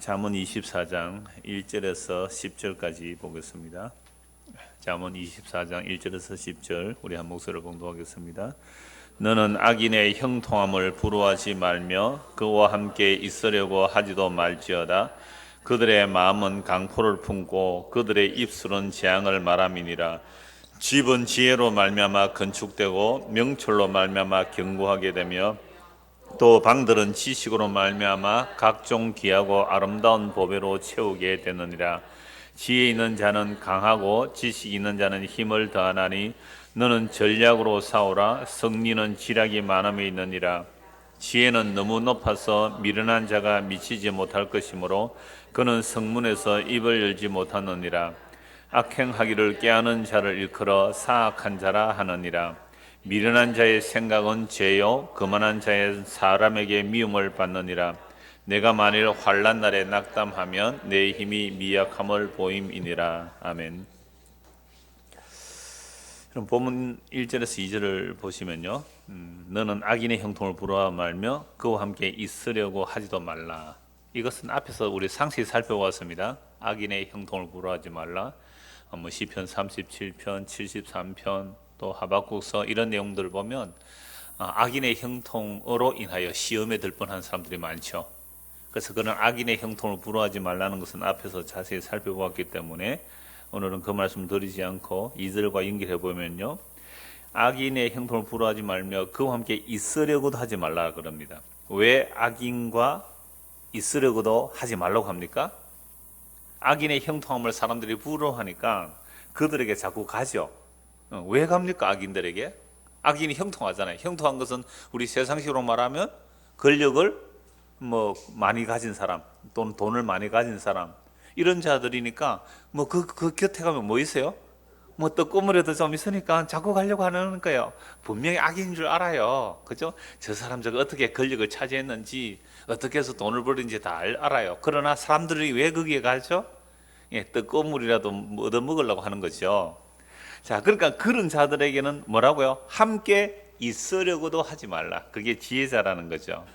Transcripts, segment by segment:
잠언 24장 1절에서 10절까지 보겠습니다. 잠언 24장 1절에서 10절 우리 한 목소리를 공독하겠습니다. 너는 악인의 형통함을 부러워하지 말며 그와 함께 있으려고 하지도 말지어다. 그들의 마음은 강포를 품고 그들의 입술은 재앙을 말함이니라. 집은 지혜로 말미암아 건축되고 명철로 말미암아 견고하게 되며 또 방들은 지식으로 말미암아 각종 귀하고 아름다운 보배로 채우게 되느니라. 지혜 있는 자는 강하고 지식 있는 자는 힘을 더하나니 너는 전략으로 싸우라. 승리는 지략이 많음에 있느니라. 지혜는 너무 높아서 미련한 자가 미치지 못할 것이므로 그는 성문에서 입을 열지 못하느니라. 악행하기를 꾀하는 자를 일컬어 사악한 자라 하느니라. 미련한 자의 생각은 죄요 거만한 자의 사람에게 미움을 받느니라. 내가 만일 환난 날에 낙담하면 내 힘이 미약함을 보임이니라. 아멘. 그럼 본문 1절에서 2절을 보시면요, 너는 악인의 형통을 부러워 말며 그와 함께 있으려고 하지도 말라. 이것은 앞에서 우리 상세히 살펴보았습니다. 악인의 형통을 부러워하지 말라. 시편 37편, 73편, 또 하박국서 이런 내용들을 보면 악인의 형통으로 인하여 시험에 들 뻔한 사람들이 많죠. 그래서 그런 악인의 형통을 부러워하지 말라는 것은 앞에서 자세히 살펴보았기 때문에 오늘은 그 말씀 드리지 않고 2절과 연결해 보면요, 악인의 형통을 부러워하지 말며 그와 함께 있으려고도 하지 말라 그럽니다. 왜 악인과 있으려고도 하지 말라고 합니까? 악인의 형통함을 사람들이 부러워하니까 그들에게 자꾸 가죠. 왜 갑니까? 악인들에게? 악인이 형통하잖아요. 형통한 것은 우리 세상식으로 말하면 권력을 많이 가진 사람 또는 돈을 많이 가진 사람, 이런 자들이니까 그 곁에 가면 뭐 있어요? 떡고물에도 좀 있으니까 자꾸 가려고 하는 거예요. 분명히 악인인 줄 알아요. 그죠? 저 사람 저거 어떻게 권력을 차지했는지 어떻게 해서 돈을 벌는지 다 알아요. 그러나 사람들이 왜 거기에 가죠? 떡고물이라도 얻어먹으려고 하는 거죠. 자, 그러니까 그런 자들에게는 뭐라고요? 함께 있으려고도 하지 말라. 그게 지혜자라는 거죠.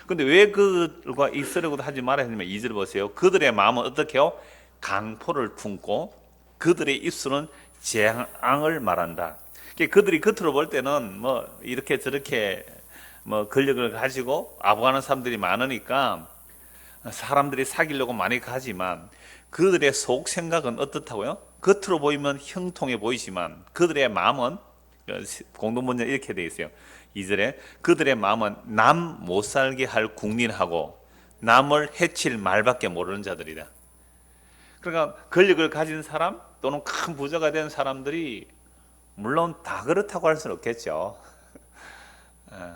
근데 왜 그들과 있으려고도 하지 말아야 하냐면 2절 보세요. 그들의 마음은 어떻게 해요? 강포를 품고 그들의 입술은 재앙을 말한다. 그들이 겉으로 볼 때는 이렇게 저렇게 권력을 가지고 아부하는 사람들이 많으니까 사람들이 사귀려고 많이 가지만 그들의 속 생각은 어떻다고요? 겉으로 보이면 형통해 보이지만 그들의 마음은, 공동문제 이렇게 되어 있어요. 2절에 그들의 마음은 남 못 살게 할 국린하고 남을 해칠 말밖에 모르는 자들이다. 그러니까 권력을 가진 사람 또는 큰 부자가 된 사람들이 물론 다 그렇다고 할 수는 없겠죠.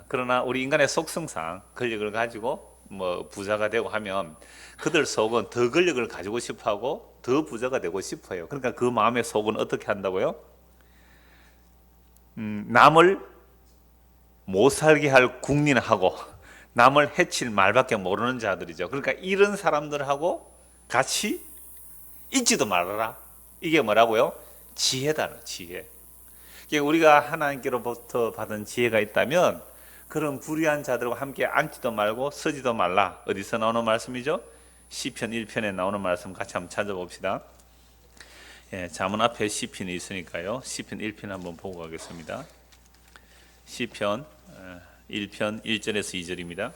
그러나 우리 인간의 속성상 권력을 가지고 부자가 되고 하면 그들 속은 더 권력을 가지고 싶어하고 더 부자가 되고 싶어요. 그러니까 그 마음의 속은 어떻게 한다고요? 남을 못 살게 할 국린하고 남을 해칠 말밖에 모르는 자들이죠. 그러니까 이런 사람들하고 같이 있지도 말아라. 이게 뭐라고요? 지혜다. 지혜. 우리가 하나님께로부터 받은 지혜가 있다면 그런 불의한 자들과 함께 앉지도 말고 서지도 말라. 어디서 나오는 말씀이죠? 시편 1편에 나오는 말씀 같이 한번 찾아봅시다. 잠언 앞에 시편이 있으니까요, 시편 1편 한번 보고 가겠습니다. 시편 1편 1절에서 2절입니다.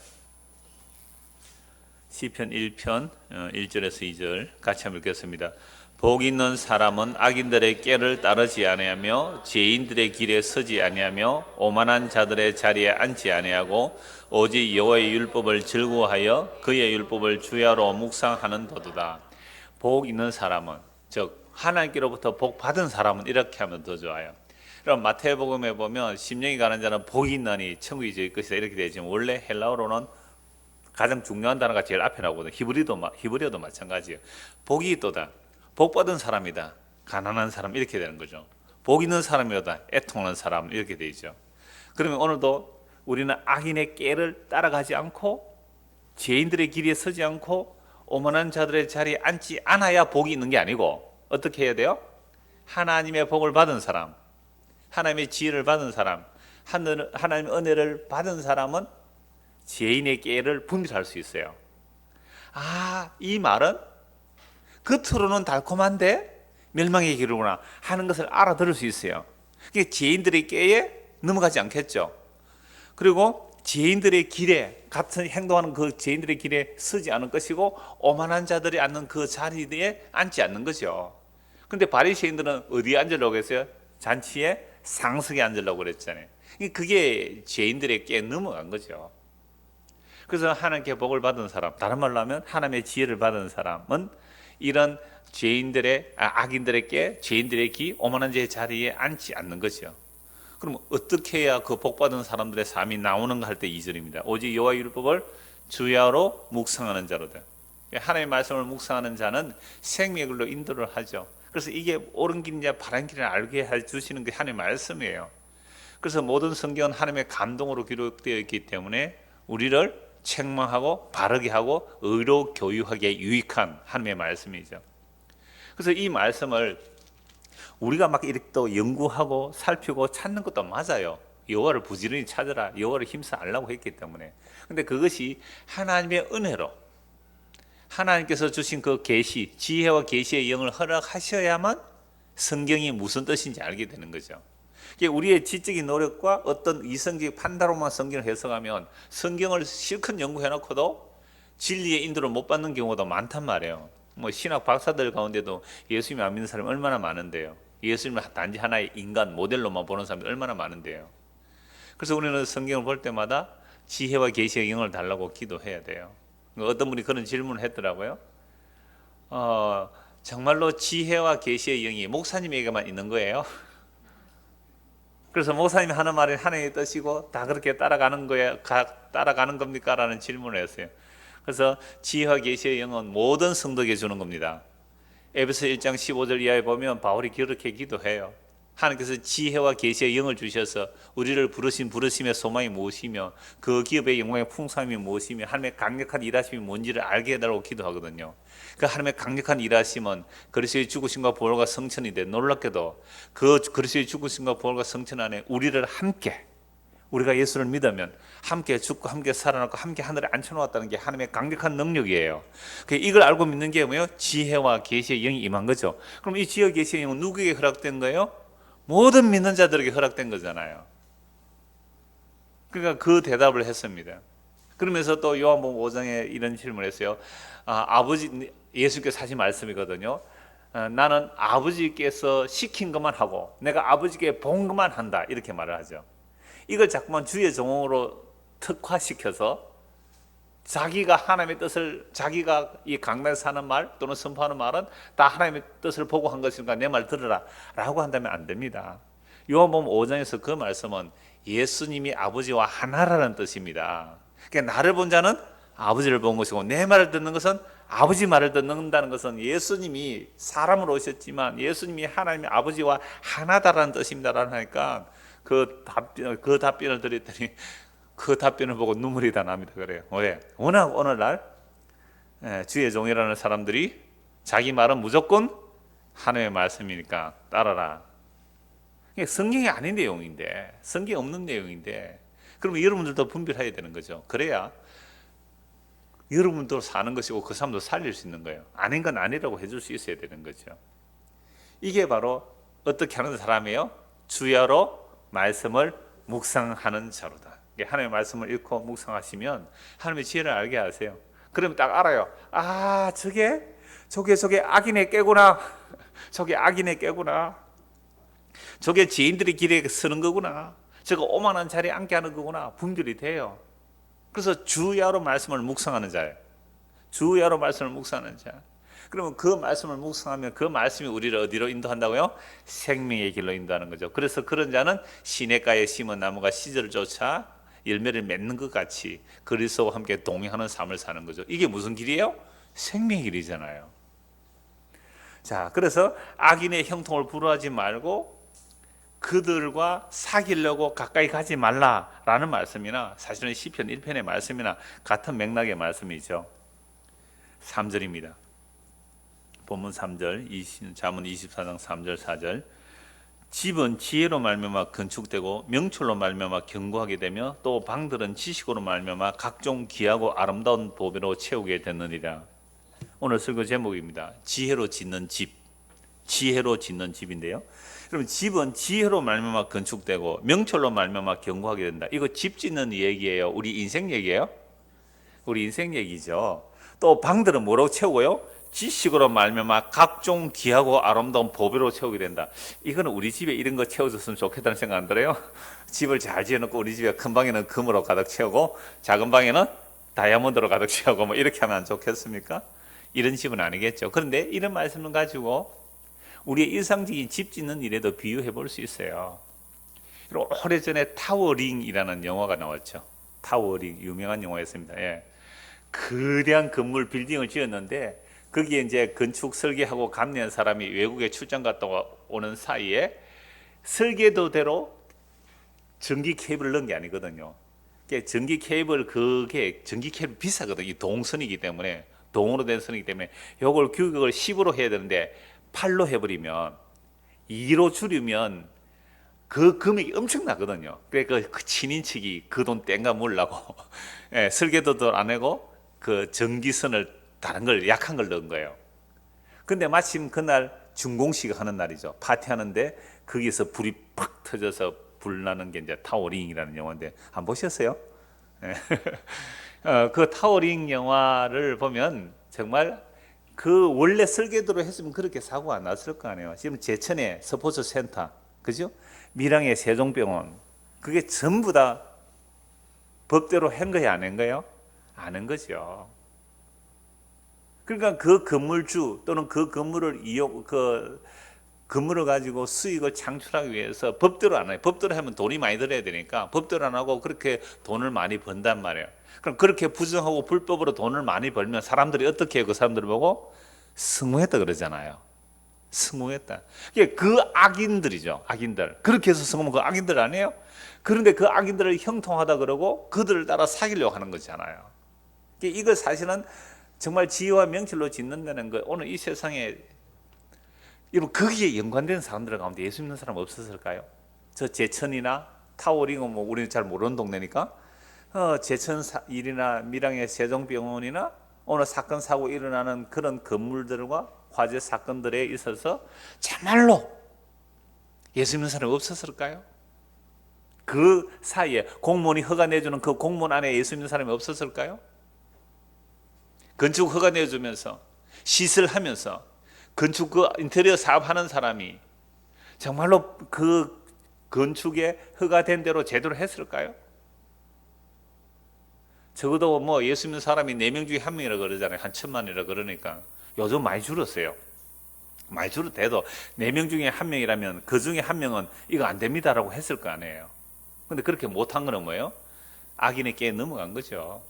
시편 1편 1절에서 2절 같이 한번 읽겠습니다. 복 있는 사람은 악인들의 꾀를 따르지 아니하며 죄인들의 길에 서지 아니하며 오만한 자들의 자리에 앉지 아니하고 오직 여호와의 율법을 즐거워하여 그의 율법을 주야로 묵상하는 도도다. 복 있는 사람은, 즉 하나님께로부터 복 받은 사람은 이렇게 하면 더 좋아요. 그럼 마태복음에 보면 심령이 가는 자는 복이 있나니 천국이 저희 것이다 이렇게 되지만 원래 헬라어로는 가장 중요한 단어가 제일 앞에 나오거든요. 히브리어도 마찬가지예요. 복이 있도다. 복 받은 사람이다. 가난한 사람 이렇게 되는 거죠. 복 있는 사람이다. 애통하는 사람 이렇게 되죠. 그러면 오늘도 우리는 악인의 꾀를 따라가지 않고 죄인들의 길에 서지 않고 오만한 자들의 자리에 앉지 않아야 복이 있는 게 아니고 어떻게 해야 돼요? 하나님의 복을 받은 사람, 하나님의 지혜를 받은 사람, 하나님의 은혜를 받은 사람은 죄인의 꾀를 분별할 수 있어요. 이 말은 겉으로는 달콤한데 멸망의 길이구나 하는 것을 알아들을 수 있어요. 그게 죄인들의 꾀에 넘어가지 않겠죠. 그리고 죄인들의 길에 같은 행동하는 그 죄인들의 길에 서지 않을 것이고 오만한 자들이 앉는 그 자리에 앉지 않는 거죠. 근데 바리새인들은 어디에 앉으려고 했어요? 잔치에 상석에 앉으려고 그랬잖아요. 그게 죄인들의 꾀에 넘어간 거죠. 그래서 하나님께 복을 받은 사람, 다른 말로 하면 하나님의 지혜를 받은 사람은 이런 악인들에게 죄인들의 기, 오만한 자의 자리에 앉지 않는 거죠. 그럼 어떻게 해야 그 복받은 사람들의 삶이 나오는가 할 때 2절입니다. 오직 여호와 율법을 주야로 묵상하는 자로다. 하나님의 말씀을 묵상하는 자는 생명의 길로 인도를 하죠. 그래서 이게 옳은 길이냐 바른 길이냐 알게 해주시는 게 하나님의 말씀이에요. 그래서 모든 성경은 하나님의 감동으로 기록되어 있기 때문에 우리를 책망하고 바르게 하고 의로 교육하기에 유익한 하나님의 말씀이죠. 그래서 이 말씀을 우리가 막 이렇게 또 연구하고 살피고 찾는 것도 맞아요. 여호와를 부지런히 찾으라, 여호와를 힘써 알라고 했기 때문에. 근데 그것이 하나님의 은혜로 하나님께서 주신 그 계시, 지혜와 계시의 영을 허락하셔야만 성경이 무슨 뜻인지 알게 되는 거죠. 우리의 지적인 노력과 어떤 이성적 판단으로만 성경을 해석하면 성경을 실컷 연구해놓고도 진리의 인도를 못 받는 경우가 많단 말이에요. 신학 박사들 가운데도 예수님 안 믿는 사람이 얼마나 많은데요. 예수님을 단지 하나의 인간 모델로만 보는 사람이 얼마나 많은데요. 그래서 우리는 성경을 볼 때마다 지혜와 계시의 영을 달라고 기도해야 돼요. 어떤 분이 그런 질문을 했더라고요. 정말로 지혜와 계시의 영이 목사님에게만 있는 거예요? 그래서 목사님이 하는 말이 하나님의 뜻이고 다 그렇게 따라가는 겁니까? 라는 질문을 했어요. 그래서 지혜와 계시의 영은 모든 성도에게 주는 겁니다. 에베소 1장 15절 이하에 보면 바울이 그렇게 기도해요. 하나님께서 지혜와 계시의 영을 주셔서 우리를 부르신 부르심의 소망이 무엇이며 그 기업의 영광의 풍성함이 무엇이며 하나님의 강력한 일하심이 뭔지를 알게 해달라고 기도하거든요. 그 하나님의 강력한 일하심은 그리스도의 죽으심과 부활과 성천인데 놀랍게도 그 그리스도의 죽으심과 부활과 성천 안에 우리를 함께, 우리가 예수를 믿으면 함께 죽고 함께 살아났고 함께 하늘에 앉혀놓았다는 게 하나님의 강력한 능력이에요. 이걸 알고 믿는 게 뭐예요? 지혜와 계시의 영이 임한 거죠. 그럼 이 지혜와 계시의 영은 누구에게 허락된 거예요? 모든 믿는 자들에게 허락된 거잖아요. 그러니까 그 대답을 했습니다. 그러면서 또 요한복음 5장에 이런 질문을 했어요. 예수께서 하신 말씀이거든요. 나는 아버지께서 시킨 것만 하고 내가 아버지께 본 것만 한다, 이렇게 말을 하죠. 이걸 자꾸만 주의 종으로 특화시켜서 자기가 하나님의 뜻을, 자기가 이 강단에서 하는 말 또는 선포하는 말은 다 하나님의 뜻을 보고 한 것이니까 내 말 들으라 라고 한다면 안 됩니다. 요한복음 5장에서 그 말씀은 예수님이 아버지와 하나라는 뜻입니다. 그러니까 나를 본 자는 아버지를 본 것이고 내 말을 듣는 것은 아버지 말을 듣는다는 것은 예수님이 사람으로 오셨지만 예수님이 하나님의 아버지와 하나다라는 뜻입니다라고 하니까 그 답변을 드렸더니 그 답변을 보고 눈물이 다 납니다. 그래요. 왜? 워낙 오늘날 주의 종이라는 사람들이 자기 말은 무조건 하나님의 말씀이니까 따라라. 성경이 아닌 내용인데, 성경이 없는 내용인데, 그러면 여러분들도 분별해야 되는 거죠. 그래야 여러분도 사는 것이고 그 사람도 살릴 수 있는 거예요. 아닌 건 아니라고 해줄 수 있어야 되는 거죠. 이게 바로 어떻게 하는 사람이에요? 주야로 말씀을 묵상하는 자로다. 하나님의 말씀을 읽고 묵상하시면 하나님의 지혜를 알게 하세요. 그러면 딱 알아요. 저게 악인의 꾀구나. 저게 악인의 꾀구나. 저게 죄인들의 길에 서는 거구나. 저거 오만한 자리에 앉게 하는 거구나. 분별이 돼요. 그래서 주야로 말씀을 묵상하는 자예요. 주야로 말씀을 묵상하는 자. 그러면 그 말씀을 묵상하면 그 말씀이 우리를 어디로 인도한다고요? 생명의 길로 인도하는 거죠. 그래서 그런 자는 시냇가에 심은 나무가 시절을 쫓아 열매를 맺는 것 같이 그리스도와 함께 동행하는 삶을 사는 거죠. 이게 무슨 길이에요? 생명의 길이잖아요. 자, 그래서 악인의 형통을 부러워하지 말고 그들과 사귀려고 가까이 가지 말라라는 말씀이나 사실은 시편 1편의 말씀이나 같은 맥락의 말씀이죠. 3절입니다. 본문 3절, 잠언 24장 3절 4절. 집은 지혜로 말미암아 건축되고 명철로 말미암아 견고하게 되며 또 방들은 지식으로 말미암아 각종 귀하고 아름다운 보배로 채우게 되느니라. 오늘 설교 제목입니다. 지혜로 짓는 집. 지혜로 짓는 집인데요. 그러면 집은 지혜로 말미암아 건축되고 명철로 말미암아 견고하게 된다. 이거 집 짓는 얘기예요? 우리 인생 얘기예요? 우리 인생 얘기죠. 또 방들은 뭐로 채우고요? 지식으로 말미암아 각종 귀하고 아름다운 보배로 채우게 된다. 이거는 우리 집에 이런 거 채워줬으면 좋겠다는 생각 안 들어요? 집을 잘 지어놓고 우리 집에 큰 방에는 금으로 가득 채우고 작은 방에는 다이아몬드로 가득 채우고 뭐 이렇게 하면 안 좋겠습니까? 이런 집은 아니겠죠. 그런데 이런 말씀을 가지고 우리의 일상적인 집 짓는 일에도 비유해 볼 수 있어요. 오래전에 타워링이라는 영화가 나왔죠. 타워링 유명한 영화였습니다. 예. 거대한 건물 빌딩을 지었는데 거기에 이제 건축 설계하고 감리한 사람이 외국에 출장 갔다 오는 사이에 설계도대로 전기 케이블을 넣은 게 아니거든요. 전기 케이블 비싸거든요. 이 동선이기 때문에, 동으로 된 선이기 때문에 이걸 규격을 10으로 해야 되는데 8로 해버리면 2로 줄이면 그 금액이 엄청나거든요. 그러니까 그 친인척이 그 돈 땡가 물라고 예, 설계도도 안 하고 그 전기선을 다른 걸 약한 걸 넣은 거예요. 근데 마침 그날 준공식 하는 날이죠. 파티하는데 거기서 불이 팍 터져서 불 나는 게 이제 타워링이라는 영화인데 안 보셨어요? 예. 그 타워링 영화를 보면 정말 그 원래 설계도로 했으면 그렇게 사고가 안 났을 거 아니에요. 지금 제천에 스포츠 센터, 그죠? 밀양의 세종병원, 그게 전부 다 법대로 한 거야, 안 한 거예요? 안 한 거죠. 그러니까 그 건물주 또는 그 건물을 건물을 가지고 수익을 창출하기 위해서 법대로 안 해요. 법대로 하면 돈이 많이 들어야 되니까 법대로 안 하고 그렇게 돈을 많이 번단 말이에요. 그럼 그렇게 부정하고 불법으로 돈을 많이 벌면 사람들이 어떻게 해요? 그 사람들을 보고 승우했다 그러잖아요. 승우했다. 그 악인들이죠. 악인들. 그렇게 해서 승우면 그 악인들 아니에요? 그런데 그 악인들을 형통하다 그러고 그들을 따라 사귀려고 하는 거잖아요. 이거 사실은 정말 지혜와 명철로 짓는다는 거, 오늘 이 세상에 여러분 거기에 연관된 사람들 가운데 예수 믿는 사람 없었을까요? 저 제천이나 타워링은 뭐 우리는 잘 모르는 동네니까 제천 일이나 밀양의 세종병원이나 오늘 사건 사고 일어나는 그런 건물들과 화재 사건들에 있어서 참말로 예수 믿는 사람이 없었을까요? 그 사이에 공무원이 허가 내주는 그 공무원 안에 예수 믿는 사람이 없었을까요? 건축 허가 내주면서 시설하면서 건축 그 인테리어 사업하는 사람이 정말로 그 건축에 허가된 대로 제대로 했을까요? 적어도 뭐 예수 믿는 사람이 4명 중에 1명이라 그러잖아요. 한 1000만이라 그러니까 요즘 많이 줄었어요. 많이 줄어도 4명 중에 1명이라면 그 중에 1명은 이거 안 됩니다라고 했을 거 아니에요. 근데 그렇게 못한 거는 뭐예요? 악인의 깨에 넘어간 거죠.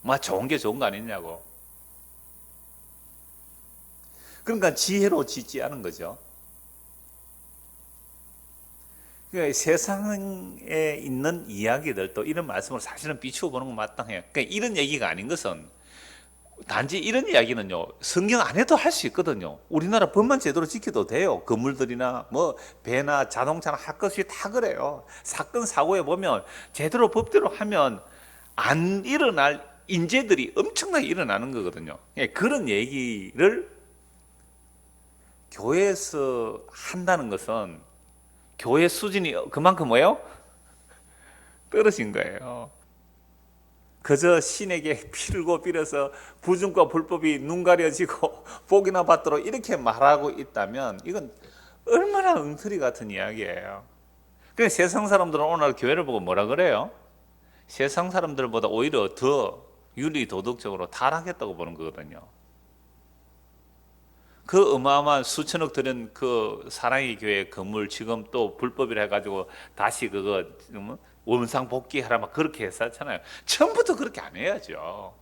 뭐 좋은 게 좋은 거 아니냐고. 그러니까 지혜로 짓지 않은 거죠. 그러니까 세상에 있는 이야기들도 이런 말씀을 사실은 비추어 보는 건 마땅해요. 그러니까 이런 얘기가 아닌 것은 단지 이런 이야기는요, 성경 안에도 할 수 있거든요. 우리나라 법만 제대로 지켜도 돼요. 건물들이나 뭐 배나 자동차나 할 것이 다 그래요. 사건 사고에 보면 제대로 법대로 하면 안 일어날 인재들이 엄청나게 일어나는 거거든요. 그런 얘기를 교회에서 한다는 것은 교회 수준이 그만큼 뭐예요? 떨어진 거예요. 그저 신에게 빌고 빌어서 부정과 불법이 눈 가려지고 복이나 받도록 이렇게 말하고 있다면 이건 얼마나 엉터리 같은 이야기예요. 그래서 세상 사람들은 오늘 교회를 보고 뭐라 그래요? 세상 사람들보다 오히려 더 윤리 도덕적으로 타락했다고 보는 거거든요. 그 어마어마한 수천억 들인 그 사랑의 교회 건물 지금 또 불법이라 해가지고 다시 그거 원상 복귀하라 막 그렇게 했었잖아요. 처음부터 그렇게 안 해야죠.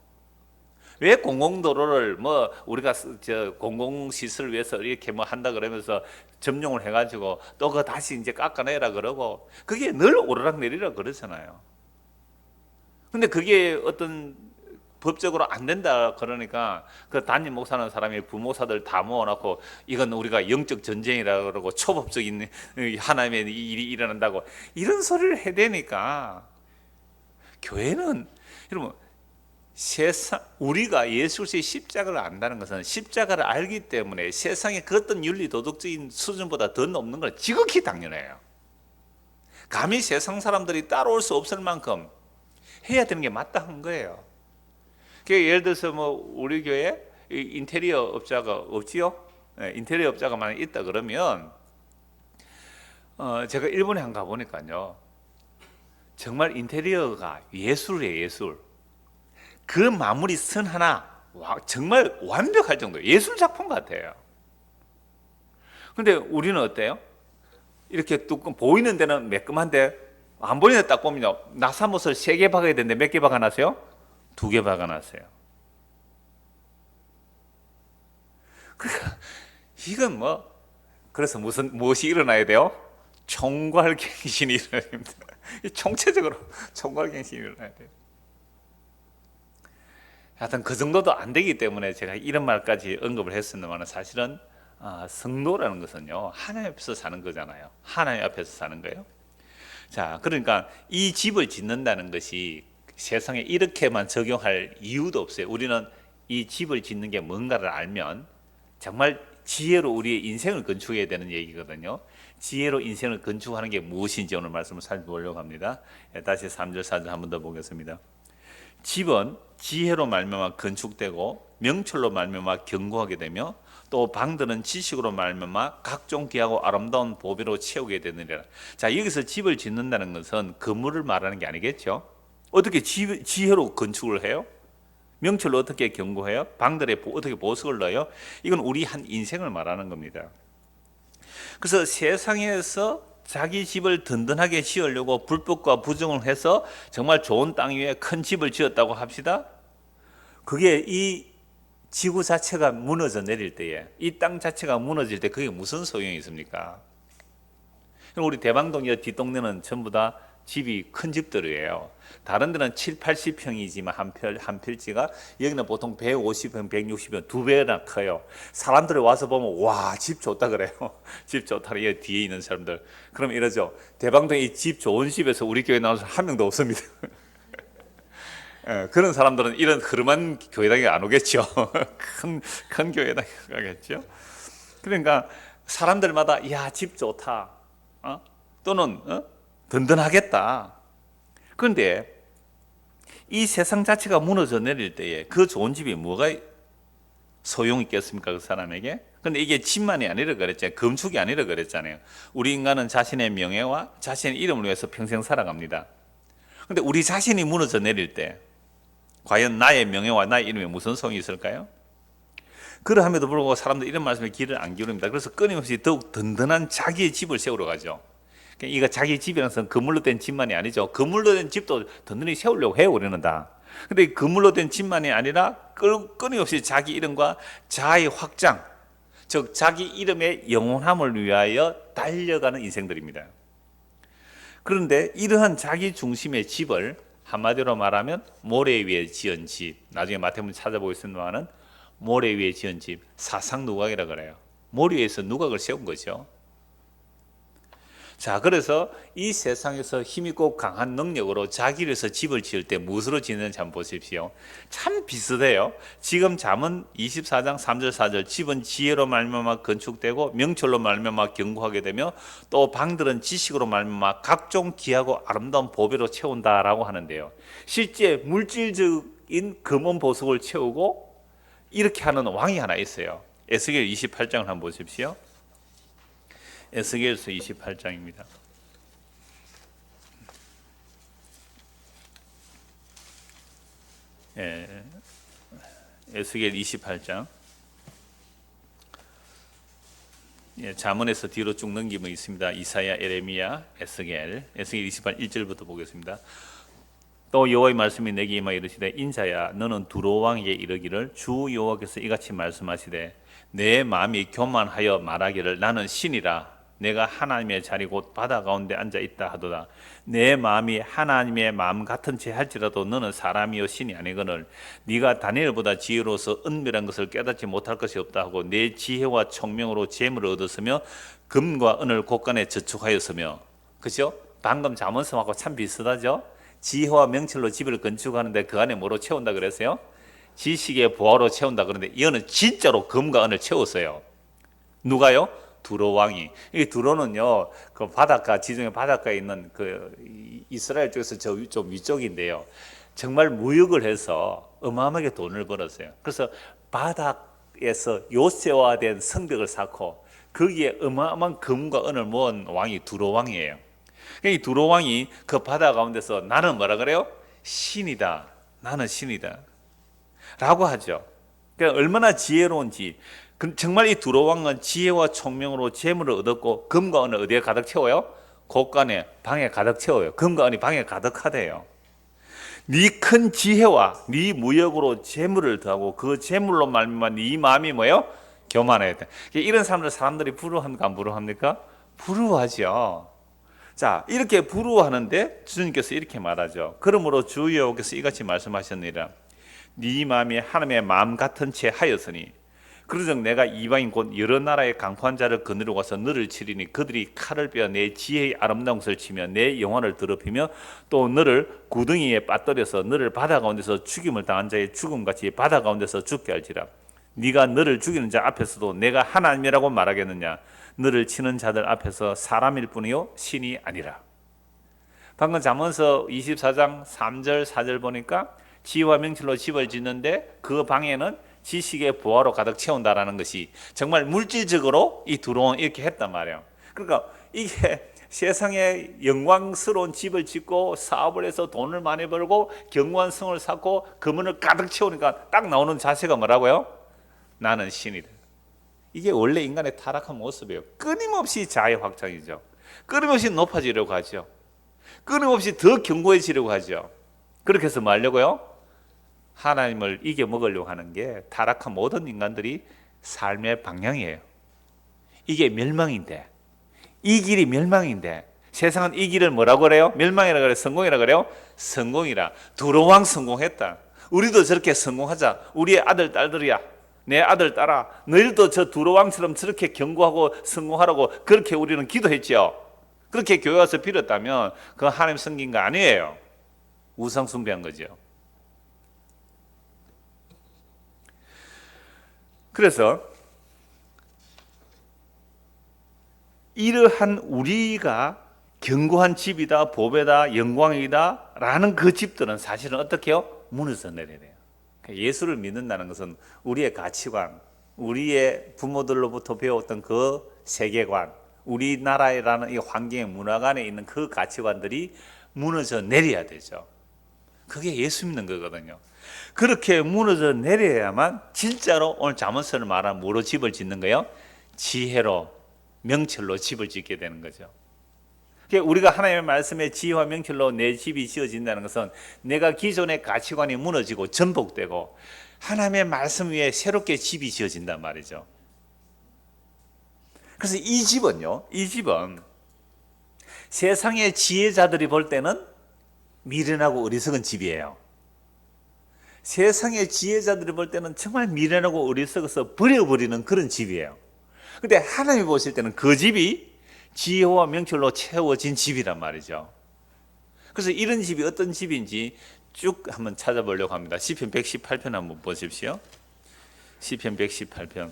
왜 공공도로를 뭐 우리가 저 공공시설을 위해서 이렇게 뭐 한다 그러면서 점용을 해가지고 또 그거 다시 이제 깎아내라 그러고 그게 늘 오르락내리락 그러잖아요. 근데 그게 어떤 법적으로 안 된다 그러니까 그 담임 목사라는 사람이 부목사들 다 모아놓고 이건 우리가 영적 전쟁이라 그러고 초법적인 하나님의 일이 일어난다고 이런 소리를 해대니까 교회는 여러분 우리가 예수 그리스도의 십자가를 안다는 것은 십자가를 알기 때문에 세상의 그 어떤 윤리 도덕적인 수준보다 더 높는 건 지극히 당연해요. 감히 세상 사람들이 따라올 수 없을 만큼 해야 되는 게 마땅한 거예요. 예를 들어서 뭐 우리 교회 인테리어 업자가 없지요? 인테리어 업자가 만약 있다 그러면 제가 일본에 한 가보니까요, 정말 인테리어가 예술이에요. 예술. 그 마무리 선 하나 정말 완벽할 정도 예술 작품 같아요. 근데 우리는 어때요? 이렇게 뚜껑 보이는 데는 매끈한데 안 보이는 데 딱 보면요, 나사못을 3개 박아야 되는데 몇 개 박아놨어요? 2개 박아놨어요. 그러니까 이건 뭐, 그래서 무엇이 일어나야 돼요? 총괄갱신이 일어나야 됩니다. 총체적으로 총괄갱신이 일어나야 돼요. 하여튼 그 정도도 안 되기 때문에 제가 이런 말까지 언급을 했습니다만, 사실은 성도라는 것은요, 하나님 앞에서 사는 거잖아요. 하나님 앞에서 사는 거예요. 자, 그러니까 이 집을 짓는다는 것이 세상에 이렇게만 적용할 이유도 없어요. 우리는 이 집을 짓는 게 뭔가를 알면 정말 지혜로 우리의 인생을 건축해야 되는 얘기거든요. 지혜로 인생을 건축하는 게 무엇인지 오늘 말씀을 살펴보려고 합니다. 다시 3절 4절 한 번 더 보겠습니다. 집은 지혜로 말미암아 건축되고 명철로 말미암아 견고하게 되며 또 방들은 지식으로 말미암아 각종 귀하고 아름다운 보배로 채우게 되느니라. 자, 여기서 집을 짓는다는 것은 건물을 말하는 게 아니겠죠. 어떻게 지혜로 건축을 해요? 명철로 어떻게 견고해요? 방들에 어떻게 보석을 넣어요? 이건 우리 한 인생을 말하는 겁니다. 그래서 세상에서 자기 집을 든든하게 지으려고 불법과 부정을 해서 정말 좋은 땅 위에 큰 집을 지었다고 합시다. 그게 이 지구 자체가 무너져 내릴 때에, 이 땅 자체가 무너질 때 그게 무슨 소용이 있습니까? 우리 대방동 뒷동네는 전부 다 집이 큰 집들이에요. 다른 데는 7, 80평이지만 한 필지가, 여기는 보통 150평, 160평, 2배나 커요. 사람들이 와서 보면 와, 집 좋다 그래요. 집 좋다. 여기 뒤에 있는 사람들. 그럼 이러죠. 대방동에 이 집 좋은 집에서 우리 교회 나와서 한 명도 없습니다. 그런 사람들은 이런 흐름한 교회당에 안 오겠죠. 큰 교회당에 가겠죠. 그러니까 사람들마다 야, 집 좋다. 또는 든든하겠다. 그런데 이 세상 자체가 무너져 내릴 때에 그 좋은 집이 뭐가 소용이 있겠습니까? 그 사람에게? 근데 이게 집만이 아니라 그랬잖아요. 건축이 아니라 그랬잖아요. 우리 인간은 자신의 명예와 자신의 이름을 위해서 평생 살아갑니다. 근데 우리 자신이 무너져 내릴 때 과연 나의 명예와 나의 이름에 무슨 소용이 있을까요? 그러함에도 불구하고 사람들 이런 말씀에 귀를 안 기울입니다. 그래서 끊임없이 더욱 든든한 자기의 집을 세우러 가죠. 이거 자기 집이라는 것은 건물로 된 집만이 아니죠. 건물로 된 집도 든든히 세우려고 해요, 우리는 다. 근데 건물로 된 집만이 아니라 끊임없이 자기 이름과 자아의 확장, 즉 자기 이름의 영원함을 위하여 달려가는 인생들입니다. 그런데 이러한 자기 중심의 집을 한마디로 말하면 모래 위에 지은 집, 나중에 마태복음 찾아보겠습니다만 모래 위에 지은 집, 사상 누각이라 그래요. 모래 위에서 누각을 세운 거죠. 자, 그래서 이 세상에서 힘있고 강한 능력으로 자기를 위해서 집을 지을 때 무엇으로 지는지 한번 보십시오. 참 비슷해요. 지금 잠언 24장 3절 4절 집은 지혜로 말미암아 건축되고 명철로 말미암아 견고하게 되며 또 방들은 지식으로 말미암아 각종 귀하고 아름다운 보배로 채운다라고 하는데요. 실제 물질적인 금원 보석을 채우고 이렇게 하는 왕이 하나 있어요. 에스겔 28장을 한번 보십시오. 에스겔서 28장입니다. 에스겔 28장. 잠언에서 뒤로 쭉 넘기면 있습니다. 이사야, 에레미야, 에스겔 28 1절부터 보겠습니다. 또 여호와의 말씀이 내게 임하여 이르시되 인자야 너는 두로 왕에게 이르기를 주 여호와께서 이같이 말씀하시되 내 마음이 교만하여 말하기를 나는 신이라 내가 하나님의 자리 곧 바다 가운데 앉아 있다 하도다. 내 마음이 하나님의 마음 같은 채 할지라도 너는 사람이요 신이 아니거늘 네가 다니엘보다 지혜로서 은밀한 것을 깨닫지 못할 것이 없다 하고 내 지혜와 총명으로 재물을 얻었으며 금과 은을 곳간에 저축하였으며. 그죠? 방금 잠언서하고 참 비슷하죠? 지혜와 명철로 집을 건축하는데 그 안에 뭐로 채운다 그랬어요? 지식의 보화로 채운다. 그런데 이거는 진짜로 금과 은을 채웠어요. 누가요? 두로 왕이. 이 두로는요, 그 바닷가, 지중해 바닷가에 있는 그 이스라엘 쪽에서 좀 위쪽인데요. 정말 무역을 해서 어마어마하게 돈을 벌었어요. 그래서 바닥에서 요새화된 성벽을 쌓고 거기에 어마어마한 금과 은을 모은 왕이 두로 왕이에요. 이 두로 왕이 그 바다 가운데서 나는 뭐라 그래요? 신이다. 나는 신이다. 라고 하죠. 그러니까 얼마나 지혜로운지. 정말 이 두로 왕은 지혜와 총명으로 재물을 얻었고 금과 은을 어디에 가득 채워요? 곳간에 방에 가득 채워요. 금과 은이 방에 가득하대요. 네 큰 지혜와 네 무역으로 재물을 더하고 그 재물로 말미암아 네 마음이 뭐예요? 교만해야 돼. 이런 사람들이 부러워합니까? 안 부러워합니까? 부러워하죠. 자, 이렇게 부러워하는데 주님께서 이렇게 말하죠. 그러므로 주 여호와께서 이같이 말씀하셨느니라. 네 마음이 하나님의 마음 같은 채 하였으니 그러즉 내가 이방인 곧 여러 나라의 강포한 자를 거느리고 와서 너를 치리니 그들이 칼을 빼어 내 지혜의 아름다운 것을 치며 내 영화를 더럽히며 또 너를 구덩이에 빠뜨려서 너를 바다 가운데서 죽임을 당한 자의 죽음같이 바다 가운데서 죽게 할지라. 네가 너를 죽이는 자 앞에서도 내가 하나님이라고 말하겠느냐. 너를 치는 자들 앞에서 사람일 뿐이요 신이 아니라. 방금 잠언서 24장 3절 4절 보니까 지혜와 명철로 집을 짓는데 그 방에는 지식의 보화로 가득 채운다라는 것이 정말 물질적으로 이 두로는 이렇게 했단 말이에요. 그러니까 이게 세상에 영광스러운 집을 짓고 사업을 해서 돈을 많이 벌고 경관성을 쌓고 금은을 가득 채우니까 딱 나오는 자세가 뭐라고요? 나는 신이다. 이게 원래 인간의 타락한 모습이에요. 끊임없이 자의 확장이죠. 끊임없이 높아지려고 하죠. 끊임없이 더 견고해지려고 하죠. 그렇게 해서 뭐 하려고요? 하나님을 이겨먹으려고 하는 게 타락한 모든 인간들이 삶의 방향이에요. 이게 멸망인데, 이 길이 멸망인데 세상은 이 길을 뭐라고 그래요? 멸망이라 그래요? 성공이라 그래요? 성공이라. 두로 왕 성공했다. 우리도 저렇게 성공하자. 우리의 아들 딸들이야. 내 아들 딸아, 너희들도 저 두로 왕처럼 저렇게 견고하고 성공하라고 그렇게 우리는 기도했죠. 그렇게 교회 와서 빌었다면 그건 하나님 섬긴 거 아니에요. 우상 숭배한 거죠. 그래서 이러한 우리가 견고한 집이다, 보배다, 영광이다 라는 그 집들은 사실은 어떻게 해요? 무너져 내려야 돼요. 예수를 믿는다는 것은 우리의 가치관, 우리의 부모들로부터 배웠던 그 세계관, 우리나라라는 이 환경의 문화관에 있는 그 가치관들이 무너져 내려야 되죠. 그게 예수 믿는 거거든요. 그렇게 무너져 내려야만 진짜로 오늘 잠언서를 말한 뭐로 집을 짓는 거예요? 지혜로, 명철로 집을 짓게 되는 거죠. 우리가 하나님의 말씀에 지혜와 명철로 내 집이 지어진다는 것은 내가 기존의 가치관이 무너지고 전복되고 하나님의 말씀 위에 새롭게 집이 지어진단 말이죠. 그래서 이 집은 세상의 지혜자들이 볼 때는 미련하고 어리석은 집이에요. 세상의 지혜자들이 볼 때는 정말 미련하고 어리석어서 버려버리는 그런 집이에요. 근데 하나님이 보실 때는 그 집이 지혜와 명철로 채워진 집이란 말이죠. 그래서 이런 집이 어떤 집인지 쭉 한번 찾아보려고 합니다. 시편 118편 한번 보십시오. 시편 118편.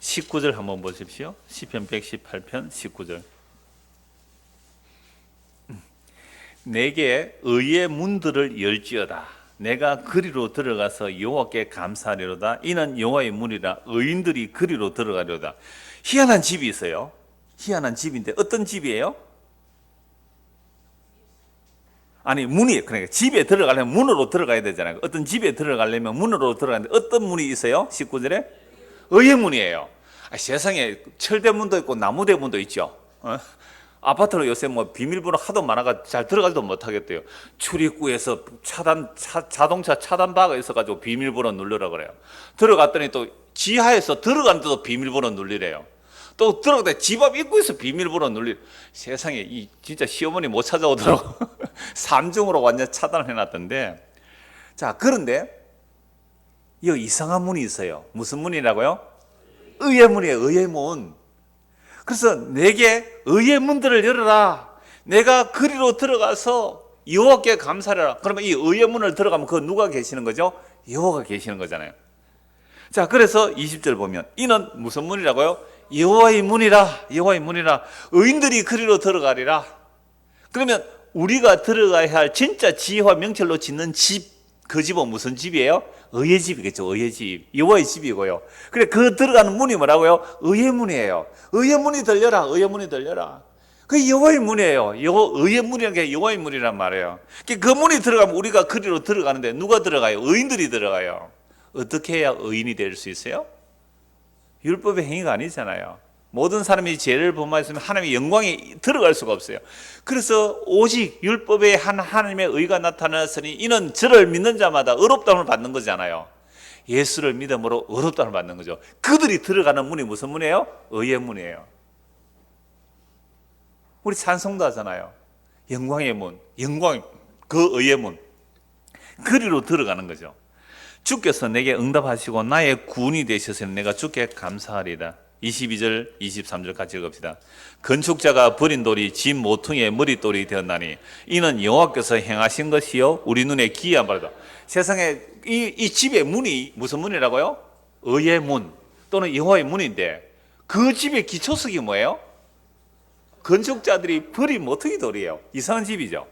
(19절) 한번 보십시오. 시편 118편 19절. 내게 의의 문들을 열지어다. 내가 그리로 들어가서 여호와께 감사하리로다. 이는 여호와의 문이라 의인들이 그리로 들어가리로다. 희한한 집이 있어요. 희한한 집인데 어떤 집이에요? 아니 문이, 그러니까 집에 들어가려면 문으로 들어가야 되잖아요. 어떤 집에 들어가려면 문으로 들어가는데 어떤 문이 있어요? 19절에 의의 문이에요. 세상에 철대문도 있고 나무대문도 있죠. 아파트로 요새 뭐 비밀번호 하도 많아가 잘 들어가지도 못하겠대요. 출입구에서 자동차 차단바가 있어가지고 비밀번호 누르라 그래요. 들어갔더니 또 지하에서 들어갔는데도 비밀번호 누르래요. 또 들어갔더니 집 앞 입구에서 비밀번호 누르래. 세상에 이 진짜 시어머니 못 찾아오도록 삼중으로 완전 차단을 해놨던데. 자, 그런데 여기 이상한 문이 있어요. 무슨 문이라고요? 의의 문이에요. 의의 문. 그래서 내게 의의 문들을 열어라. 내가 그리로 들어가서 여호와께 감사하라. 그러면 이 의의 문을 들어가면 그 누가 계시는 거죠? 여호와가 계시는 거잖아요. 자, 그래서 20절 보면 이는 무슨 문이라고요? 여호와의 문이라. 여호와의 문이라. 의인들이 그리로 들어가리라. 그러면 우리가 들어가야 할 진짜 지혜와 명철로 짓는 집, 그 집은 무슨 집이에요? 의의 집이겠죠. 의의 집, 여호와의 집이고요. 그래, 그 들어가는 문이 뭐라고요? 의의 문이에요. 의의 문이 들려라. 의의 문이 들려라. 그 여호와의 문이에요. 의의 문이라는 게 여호와의 문이란 말이에요. 그 문이 들어가면 우리가 그리로 들어가는데 누가 들어가요? 의인들이 들어가요. 어떻게 해야 의인이 될 수 있어요? 율법의 행위가 아니잖아요. 모든 사람이 죄를 범하였으면 하나님의 영광에 들어갈 수가 없어요. 그래서 오직 율법에 한 하나님의 의가 나타났으니 이는 저를 믿는 자마다 의롭다함을 받는 거잖아요. 예수를 믿음으로 의롭다함을 받는 거죠. 그들이 들어가는 문이 무슨 문이에요? 의의 문이에요. 우리 찬송도 하잖아요. 영광의 문, 영광, 그 의의 문. 그리로 들어가는 거죠. 주께서 내게 응답하시고 나의 구원이 되셔서 내가 주께 감사하리다. 22절, 23절 같이 읽읍시다. 건축자가 버린 돌이 집 모퉁이의 머릿돌이 되었나니 이는 여호와께서 행하신 것이요 우리 눈에 기이한 바로다. 세상에 이 집의 문이 무슨 문이라고요? 의의 문 또는 여호와의 문인데 그 집의 기초석이 뭐예요? 건축자들이 버린 모퉁이 돌이에요. 이상한 집이죠.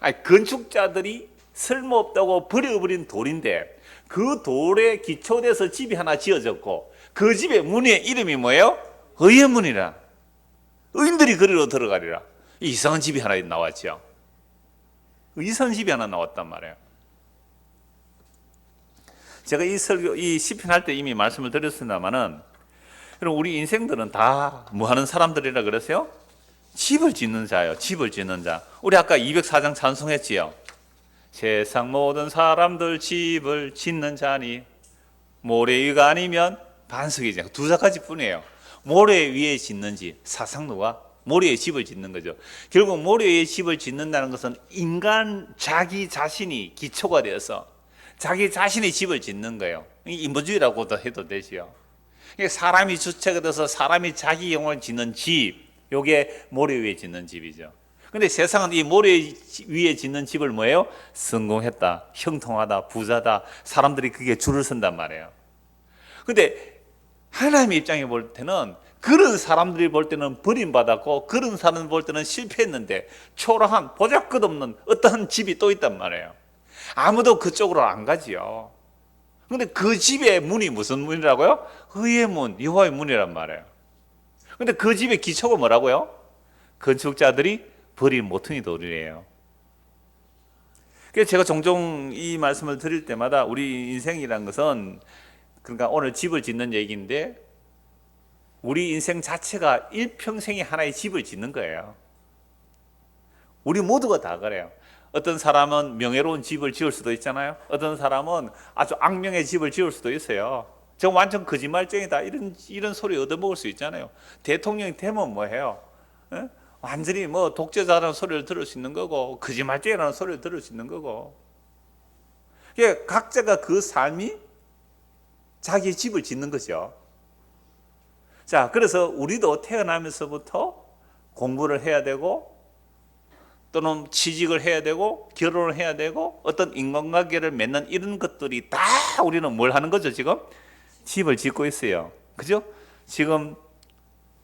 아니, 건축자들이 쓸모없다고 버려버린 돌인데 그 돌에 기초돼서 집이 하나 지어졌고 그 집의 문의 이름이 뭐예요? 의의 문이라. 의인들이 그리로 들어가리라. 이상한 집이 하나 나왔죠. 이상한 집이 하나 나왔단 말이에요. 제가 이 설교, 이 시편 할 때 이미 말씀을 드렸습니다만은 여러분 우리 인생들은 다 뭐 하는 사람들이라 그러세요? 집을 짓는 자예요. 집을 짓는 자. 우리 아까 204장 찬송했지요. 세상 모든 사람들 집을 짓는 자니 모래 위가 아니면 반석이죠. 두 가지 뿐이에요. 모래 위에 짓는 집, 사상노가 모래 위에 집을 짓는 거죠. 결국 모래 위에 집을 짓는다는 것은 인간 자기 자신이 기초가 되어서 자기 자신이 집을 짓는 거예요. 인본주의라고도 해도 되지요. 사람이 주체가 돼서 사람이 자기 영혼을 짓는 집, 이게 모래 위에 짓는 집이죠. 근데 세상은 이 모래 위에 짓는 집을 뭐예요? 성공했다, 형통하다, 부자다, 사람들이 그게 줄을 선단 말이에요. 근데 하나님의 입장에 볼 때는 그런 사람들이 볼 때는 버림받았고 그런 사람 볼 때는 실패했는데 초라한 보잘것없는 어떠한 집이 또 있단 말이에요. 아무도 그쪽으로 안 가지요. 근데 그 집의 문이 무슨 문이라고요? 의의 문, 여호와의 문이란 말이에요. 근데 그 집의 기초가 뭐라고요? 건축자들이 버린 모퉁이 돌이에요. 그래서 제가 종종 이 말씀을 드릴 때마다 우리 인생이란 것은 그러니까 오늘 집을 짓는 얘기인데 우리 인생 자체가 일평생에 하나의 집을 짓는 거예요. 우리 모두가 다 그래요. 어떤 사람은 명예로운 집을 지을 수도 있잖아요. 어떤 사람은 아주 악명의 집을 지을 수도 있어요. 저 완전 거짓말쟁이다 이런 소리 얻어먹을 수 있잖아요. 대통령이 되면 뭐해요? 완전히 뭐 독재자라는 소리를 들을 수 있는 거고 거짓말쟁이라는 소리를 들을 수 있는 거고. 각자가 그 삶이 자기 집을 짓는 거죠. 자, 그래서 우리도 태어나면서부터 공부를 해야 되고 또는 취직을 해야 되고 결혼을 해야 되고 어떤 인간관계를 맺는 이런 것들이 다 우리는 뭘 하는 거죠? 지금 집을 짓고 있어요. 그죠? 지금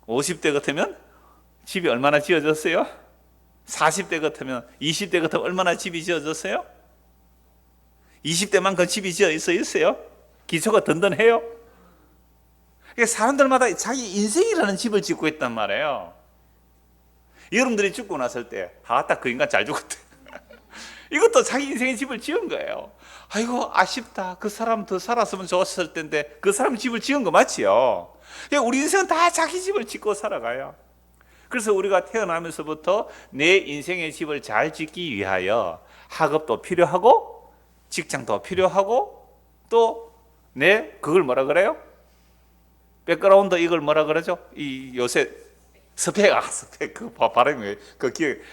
50대 같으면 집이 얼마나 지어졌어요? 40대 같으면 20대 같으면 얼마나 집이 지어졌어요? 20대만큼 집이 지어 있어요? 기초가 든든해요? 사람들마다 자기 인생이라는 집을 짓고 있단 말이에요. 여러분들이 죽고 났을 때 아따 그 인간 잘 죽었대. 이것도 자기 인생의 집을 지은 거예요. 아이고 아쉽다. 그 사람 더 살았으면 좋았을 텐데 그 사람 집을 지은 거 맞지요? 우리 인생은 다 자기 집을 짓고 살아가요. 그래서 우리가 태어나면서부터 내 인생의 집을 잘 짓기 위하여 학업도 필요하고 직장도 필요하고 또 그걸 뭐라 그래요? 백그라운드 이걸 뭐라 그러죠? 이 요새 스펙 그 발음이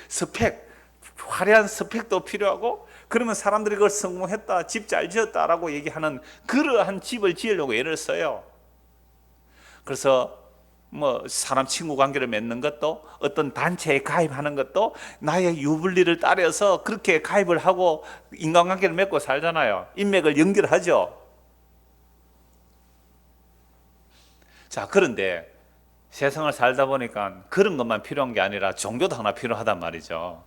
스펙 화려한 스펙도 필요하고 그러면 사람들이 그걸 성공했다, 집 잘 지었다라고 얘기하는 그러한 집을 지으려고 애를 써요. 그래서 뭐 사람 친구 관계를 맺는 것도, 어떤 단체에 가입하는 것도 나의 유불리를 따라서 그렇게 가입을 하고 인간관계를 맺고 살잖아요. 인맥을 연결하죠. 자, 그런데 세상을 살다 보니까 그런 것만 필요한 게 아니라 종교도 하나 필요하단 말이죠.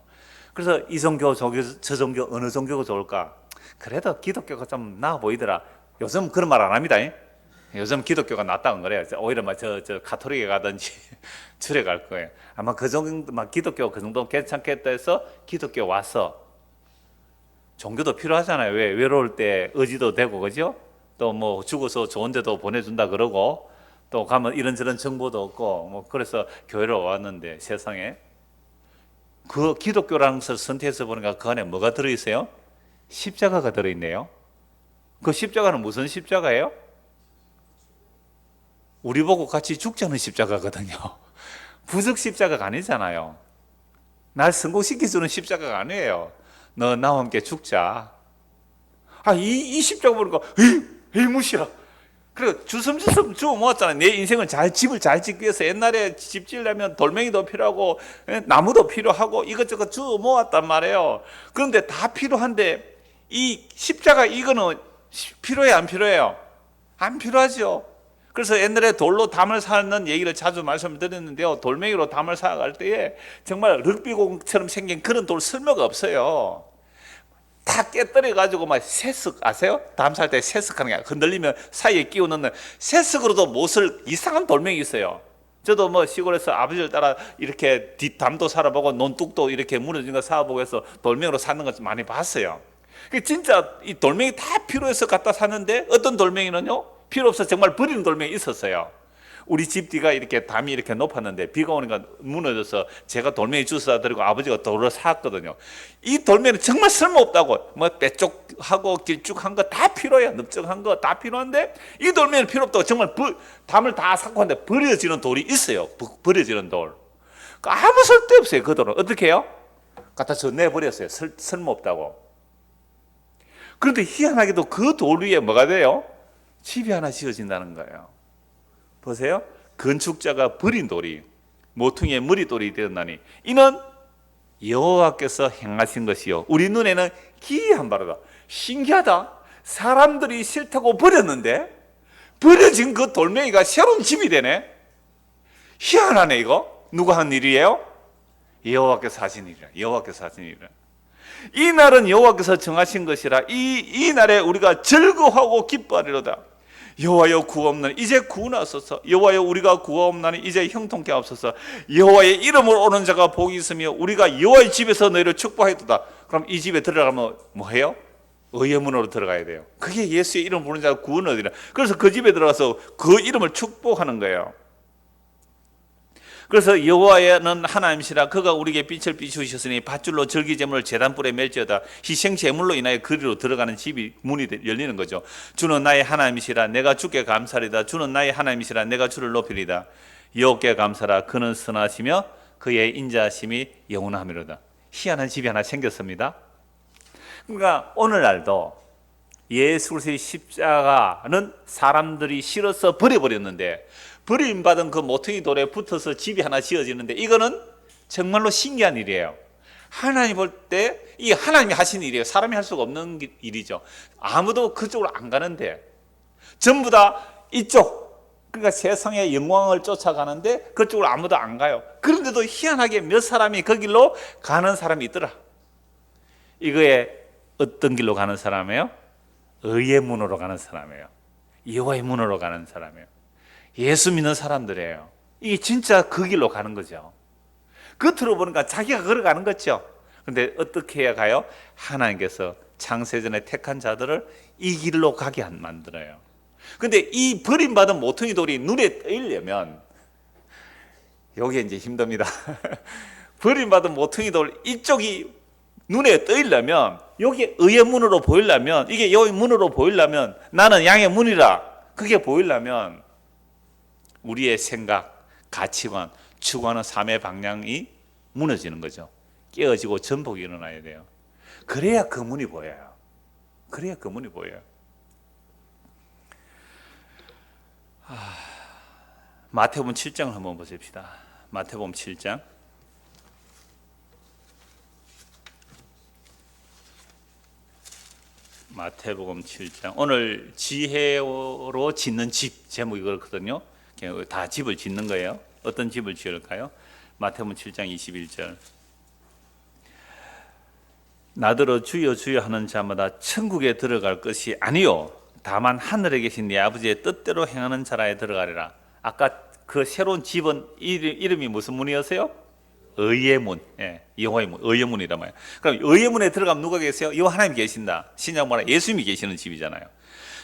그래서 이 종교, 저 종교, 어느 종교가 좋을까? 그래도 기독교가 좀 나아 보이더라. 요즘 그런 말 안 합니다. 요즘 기독교가 낫다고 그래요. 오히려 저 가톨릭에 가든지 절에 갈 거예요. 아마 그 정도, 기독교 그 정도 괜찮겠다 해서 기독교 와서, 종교도 필요하잖아요. 왜? 외로울 때 의지도 되고, 그죠? 또 뭐 죽어서 좋은 데도 보내준다 그러고, 또 가면 이런저런 정보도 없고, 뭐 그래서 교회로 왔는데, 세상에 그 기독교라는 것을 선택해서 보니까 그 안에 뭐가 들어있어요? 십자가가 들어있네요. 그 십자가는 무슨 십자가예요? 우리 보고 같이 죽자는 십자가거든요. 부적 십자가가 아니잖아요. 날 성공시켜주는 십자가가 아니에요. 너 나와 함께 죽자. 이 십자가 보니까 에이 무시라. 그리고 주섬주섬 주워 모았잖아요. 내 인생을 집을 잘 짓기 위해서 옛날에 집 지으려면 돌멩이도 필요하고 나무도 필요하고 이것저것 주워 모았단 말이에요. 그런데 다 필요한데 이 십자가 이거는 필요해요, 안 필요해요? 안 필요하죠. 그래서 옛날에 돌로 담을 쌓는 얘기를 자주 말씀드렸는데요. 돌멩이로 담을 쌓아갈 때에 정말 럭비공처럼 생긴 그런 돌 쓸모가 없어요. 다 깨뜨려가지고 막 세석 아세요? 담 살 때 세석하는 게 흔들리면 사이에 끼워 넣는 세석으로도 못을 이상한 돌멩이 있어요. 저도 뭐 시골에서 아버지를 따라 이렇게 뒷담도 살아보고 논뚝도 이렇게 무너진 거 사보고 해서 돌멩이로 사는 거 많이 봤어요. 진짜 이 돌멩이 다 필요해서 갖다 샀는데 어떤 돌멩이는요 필요 없어 정말 버리는 돌멩이 있었어요. 우리 집 뒤가 이렇게 담이 이렇게 높았는데 비가 오니까 무너져서 제가 돌멩이 주워 드리고 아버지가 돌을 샀거든요. 이 돌멩이는 정말 쓸모없다고, 뭐 빼쪽하고 길쭉한 거 다 필요해요. 넓적한 거 다 필요한데 이 돌멩이는 필요 없다고 정말 담을 다 샀고 하는데 버려지는 돌이 있어요. 버려지는 돌. 아무 쓸데없어요. 그 돌은 어떻게 해요? 갖다 저 내버렸어요. 쓸모없다고. 그런데 희한하게도 그 돌 위에 뭐가 돼요? 집이 하나 지어진다는 거예요. 보세요. 건축자가 버린 돌이 모퉁이에 머리돌이 되었나니 이는 여호와께서 행하신 것이요 우리 눈에는 기이한 바로다. 신기하다. 사람들이 싫다고 버렸는데 버려진 그 돌멩이가 새로운 집이 되네. 희한하네. 이거 누가 한 일이에요? 여호와께서 하신 일이라. 여호와께서 하신 일이라. 이 날은 여호와께서 정하신 것이라. 이 날에 우리가 즐거워하고 기뻐하리로다. 여호와여 구하옵나니 이제 구원하소서. 여호와여 우리가 구하옵나니 이제 형통케 하옵소서. 여호와의 이름을 오는 자가 복이 있으며 우리가 여호와의 집에서 너희를 축복하였도다. 그럼 이 집에 들어가면 뭐 해요? 의의 문으로 들어가야 돼요. 그게 예수의 이름 부르는 자가 구원 얻으리라. 그래서 그 집에 들어가서 그 이름을 축복하는 거예요. 그래서 여호와는 하나님이시라. 그가 우리에게 빛을 비추셨으니 밧줄로 절기제물을 제단불에 멜지어다. 희생제물로 인하여 그리로 들어가는 집이 문이 열리는 거죠. 주는 나의 하나님이시라. 내가 주께 감사리다. 주는 나의 하나님이시라. 내가 주를 높이리다. 여호와께 감사라. 그는 선하시며 그의 인자하심이 영원하미로다. 희한한 집이 하나 생겼습니다. 그러니까 오늘날도 예수 그리스도의 십자가는 사람들이 싫어서 버려버렸는데 버림받은 그 모퉁이 돌에 붙어서 집이 하나 지어지는데 이거는 정말로 신기한 일이에요. 하나님 볼 때 이 하나님이 하신 일이에요. 사람이 할 수가 없는 일이죠. 아무도 그쪽으로 안 가는데 전부 다 이쪽, 그러니까 세상의 영광을 쫓아가는데 그쪽으로 아무도 안 가요. 그런데도 희한하게 몇 사람이 그 길로 가는 사람이 있더라. 이거에 어떤 길로 가는 사람이에요? 의의 문으로 가는 사람이에요. 여호와의 문으로 가는 사람이에요. 예수 믿는 사람들이에요. 이게 진짜 그 길로 가는 거죠. 겉으로 보니까 자기가 걸어가는 거죠. 그런데 어떻게 해야 가요? 하나님께서 창세전에 택한 자들을 이 길로 가게 만들어요. 그런데 이 버림받은 모퉁이 돌이 눈에 띄려면 여기 이제 힘듭니다. 버림받은 모퉁이 돌 이쪽이 눈에 띄려면 여기 의의 문으로 보이려면 이게 여기 문으로 보이려면 나는 양의 문이라 그게 보이려면 우리의 생각, 가치관, 추구하는 삶의 방향이 무너지는 거죠. 깨어지고 전복이 일어나야 돼요. 그래야 그 문이 보여요. 그래야 그 문이 보여요. 마태복음 7장을 한번 보십시다. 마태복음 7장. 마태복음 7장. 오늘 지혜로 짓는 집 제목이 그렇거든요. 다 집을 짓는 거예요. 어떤 집을 지을까요? 마태복음 7장 21절. 나더러 주여 주여 하는 자마다 천국에 들어갈 것이 아니요 다만 하늘에 계신 네 아버지의 뜻대로 행하는 자라에 들어가리라. 아까 그 새로운 집은 이름이 무슨 문이었어요? 의의 문. 예, 여호와의 문, 의의 문이란 말이에요. 그럼 의의 문에 들어가면 누가 계세요? 여호와 하나님 계신다. 신약 말하면 예수님이 계시는 집이잖아요.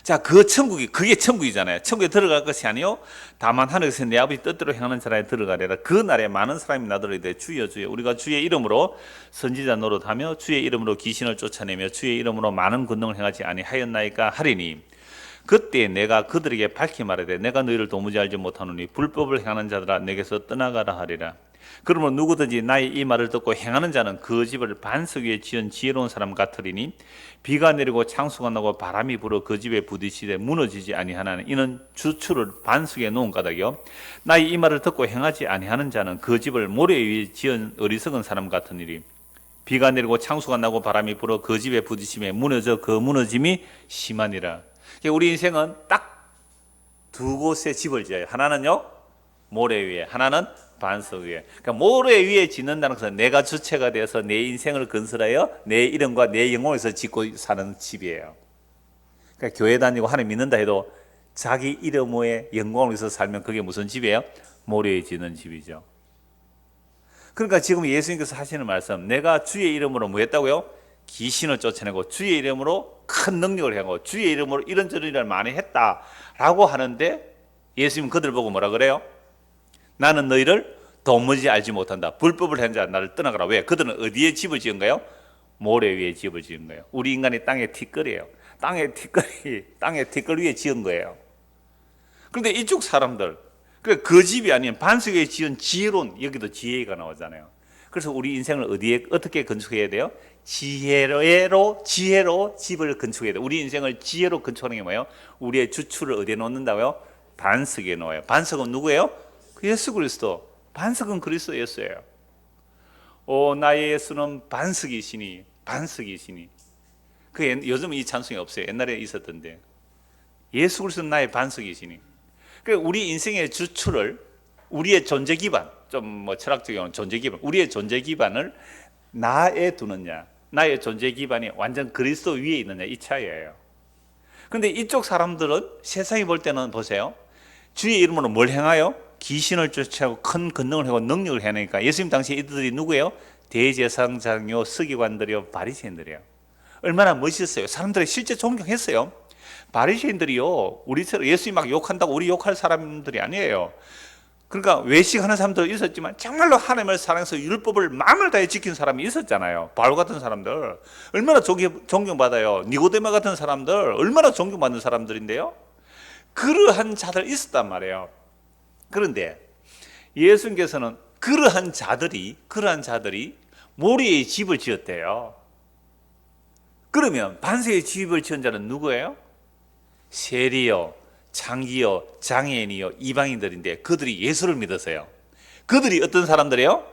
자, 그 천국이 그게 천국이잖아요. 천국에 들어갈 것이 아니요 다만 하늘에서 내 아버지 뜻대로 행하는 자라에 들어가리라. 그 날에 많은 사람이 나더러 이르되 주여 주여 우리가 주의 이름으로 선지자 노릇하며 주의 이름으로 귀신을 쫓아내며 주의 이름으로 많은 권능을 행하지 아니하였나이까 하리니 그때 내가 그들에게 밝히 말하되 내가 너희를 도무지 알지 못하노니 불법을 행하는 자들아 내게서 떠나가라 하리라. 그러므로 누구든지 나의 이 말을 듣고 행하는 자는 그 집을 반석 위에 지은 지혜로운 사람 같으리니 비가 내리고 창수가 나고 바람이 불어 그 집에 부딪히되 무너지지 아니하나니 이는 주추를 반석에 놓은 까닭이요 나의 이 말을 듣고 행하지 아니하는 자는 그 집을 모래 위에 지은 어리석은 사람 같으니리 비가 내리고 창수가 나고 바람이 불어 그 집에 부딪히며 무너져 그 무너짐이 심하니라. 우리 인생은 딱 두 곳에 집을 지어요. 하나는요 모래 위에, 하나는 반석 위에. 그러니까 모래 위에 짓는다는 것은 내가 주체가 되어서 내 인생을 건설하여 내 이름과 내 영혼에서 짓고 사는 집이에요. 그러니까 교회 다니고 하나님 믿는다 해도 자기 이름의 영광을 위해서 살면 그게 무슨 집이에요? 모래 위에 짓는 집이죠. 그러니까 지금 예수님께서 하시는 말씀, 내가 주의 이름으로 뭐 했다고요? 귀신을 쫓아내고 주의 이름으로 큰 능력을 하고 주의 이름으로 이런저런 일을 많이 했다라고 하는데 예수님은 그들 보고 뭐라 그래요? 나는 너희를 도무지 알지 못한다. 불법을 한 자 나를 떠나가라. 왜? 그들은 어디에 집을 지은 거예요? 모래 위에 집을 지은 거예요. 우리 인간이 땅의 티끌이에요. 땅의 티끌 위에 지은 거예요. 그런데 이쪽 사람들, 그 집이 아닌 반석 위에 지은 지혜로운, 여기도 지혜가 나오잖아요. 그래서 우리 인생을 어디에 어떻게 건축해야 돼요? 지혜로 집을 건축해야 돼요. 우리 인생을 지혜로 건축하는 게 뭐예요? 우리의 주추를 어디에 놓는다고요? 반석에 놓아요. 반석은 누구예요? 예수 그리스도. 반석은 그리스도 예수예요. 오 나의 예수는 반석이시니. 요즘 이 찬송이 없어요. 옛날에 있었던데. 예수 그리스도는 나의 반석이시니. 그러니까 우리 인생의 주추를 우리의 존재 기반, 좀 뭐 철학적인 존재 기반, 우리의 존재 기반을 나에 두느냐, 나의 존재 기반이 완전 그리스도 위에 있느냐 이 차이예요. 그런데 이쪽 사람들은 세상이 볼 때는 보세요. 주의 이름으로 뭘 행하여? 귀신을 쫓아하고 큰 권능을 하고 능력을 해내니까 예수님 당시 이들이 누구예요? 대제사장요, 서기관들이요, 바리새인들이요. 얼마나 멋있었어요. 사람들이 실제 존경했어요. 바리새인들이요, 우리처럼 예수님 막 욕한다고 우리 욕할 사람들이 아니에요. 그러니까 외식하는 사람도 있었지만 정말로 하나님을 사랑해서 율법을 마음을 다해 지킨 사람이 있었잖아요. 바울 같은 사람들 얼마나 존경받아요. 니고데모 같은 사람들 얼마나 존경받는 사람들인데요. 그러한 자들 있었단 말이에요. 그런데 예수님께서는 그러한 자들이 모래의 집을 지었대요. 그러면 반석의 집을 지은 자는 누구예요? 세리요, 창기요, 장애인이요, 이방인들인데 그들이 예수를 믿었어요. 그들이 어떤 사람들이에요?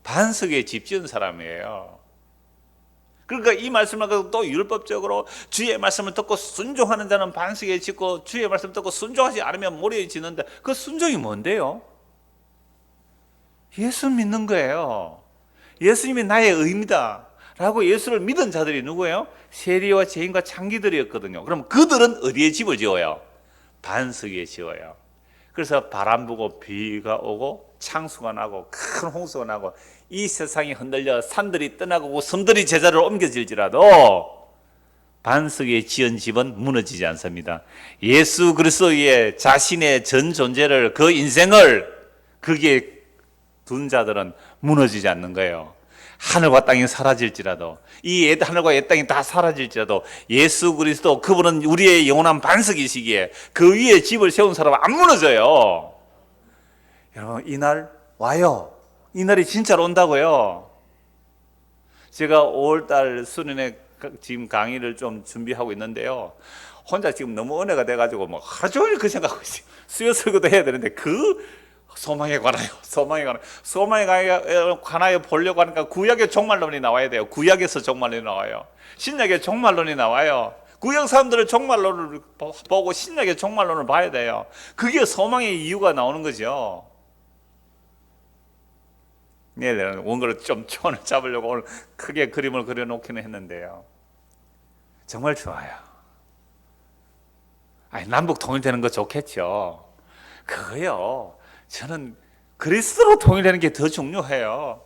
반석에 집 지은 사람이에요. 그러니까 이 말씀을 가지고 또 율법적으로 주의 말씀을 듣고 순종하는 자는 반석에 짓고 주의 말씀을 듣고 순종하지 않으면 모래에 짓는다. 그 순종이 뭔데요? 예수 믿는 거예요. 예수님이 나의 의입니다 라고 예수를 믿은 자들이 누구예요? 세리와 죄인과 창기들이었거든요. 그럼 그들은 어디에 집을 지어요? 반석 위에 지어요. 그래서 바람 불고 비가 오고 창수가 나고 큰 홍수가 나고 이 세상이 흔들려 산들이 떠나고 섬들이 제자리로 옮겨질지라도 반석 위에 지은 집은 무너지지 않습니다. 예수 그리스도의 자신의 전 존재를, 그 인생을 거기에 둔 자들은 무너지지 않는 거예요. 하늘과 땅이 사라질지라도, 이 하늘과 이 땅이 다 사라질지라도 예수 그리스도, 그분은 우리의 영원한 반석이시기에 그 위에 집을 세운 사람은 안 무너져요. 여러분, 이날 와요. 이 날이 진짜로 온다고요. 제가 5월달 수련회 지금 강의를 좀 준비하고 있는데요. 혼자 지금 너무 은혜가 돼가지고 뭐 하루 종일 그 생각하고 있어요. 수요 설교도 해야 되는데 그 소망에 관하여 보려고 하니까 구약의 종말론이 나와야 돼요. 구약에서 종말론이 나와요. 신약의 종말론이 나와요. 구약 사람들의 종말론을 보고 신약의 종말론을 봐야 돼요. 그게 소망의 이유가 나오는 거죠. 네, 원고를 좀 초원을 잡으려고 오늘 크게 그림을 그려놓기는 했는데요. 정말 좋아요. 아니, 남북 통일되는 거 좋겠죠. 그거요. 저는 그리스도로 통일되는 게 더 중요해요.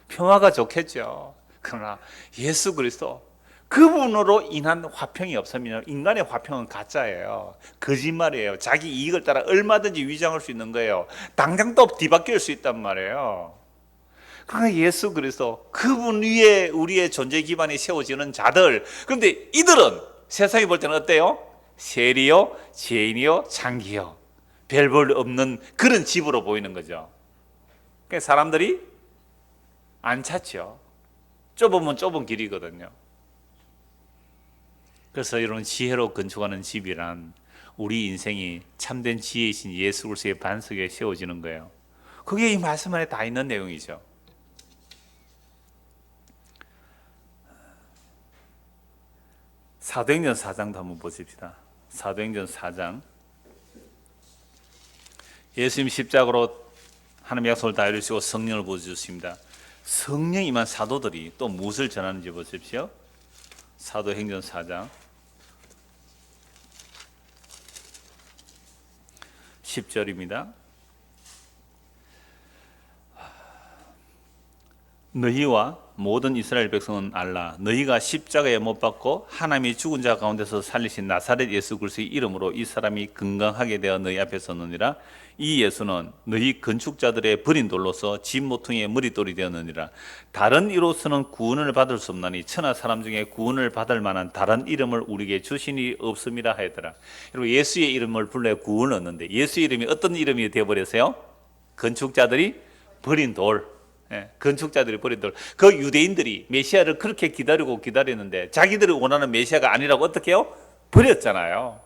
평화가 좋겠죠. 그러나 예수 그리스도 그분으로 인한 화평이 없으면 인간의 화평은 가짜예요. 거짓말이에요. 자기 이익을 따라 얼마든지 위장할 수 있는 거예요. 당장 또 뒤바뀔 수 있단 말이에요. 그러나 예수 그리스도 그분 위에 우리의 존재 기반이 세워지는 자들, 그런데 이들은 세상이 볼 때는 어때요? 세리요, 죄인이요, 창기요, 별 볼 없는 그런 집으로 보이는 거죠. 그러니까 사람들이 안 찾죠. 좁으면 좁은 길이거든요. 그래서 이런 지혜로 건축하는 집이란 우리 인생이 참된 지혜이신 예수 그리스도의 반석에 세워지는 거예요. 그게 이 말씀 안에 다 있는 내용이죠. 사도행전 4장도 한번 보십시다. 사도행전 4장. 예수님 십자가로 하나님의 약속을 다 이루시고 성령을 부어주십니다. 성령 임한 사도들이 또 무엇을 전하는지 보십시오. 사도행전 4장 10절입니다. 너희와 모든 이스라엘 백성은 알라. 너희가 십자가에 못 박고 하나님이 죽은 자 가운데서 살리신 나사렛 예수 그리스도의 이름으로 이 사람이 건강하게 되어 너희 앞에 섰느니라. 이 예수는 너희 건축자들의 버린 돌로서 집 모퉁이의 머릿돌이 되었느니라. 다른 이로서는 구원을 받을 수 없나니 천하 사람 중에 구원을 받을 만한 다른 이름을 우리에게 주시니 없음이라 하였더라. 여러분, 예수의 이름을 불러야 구원을 얻는데 예수의 이름이 어떤 이름이 되어버렸어요? 건축자들이 버린 돌. 건축자들이 버린 돌. 그 유대인들이 메시아를 그렇게 기다렸는데 자기들이 원하는 메시아가 아니라고 어떻게 해요? 버렸잖아요.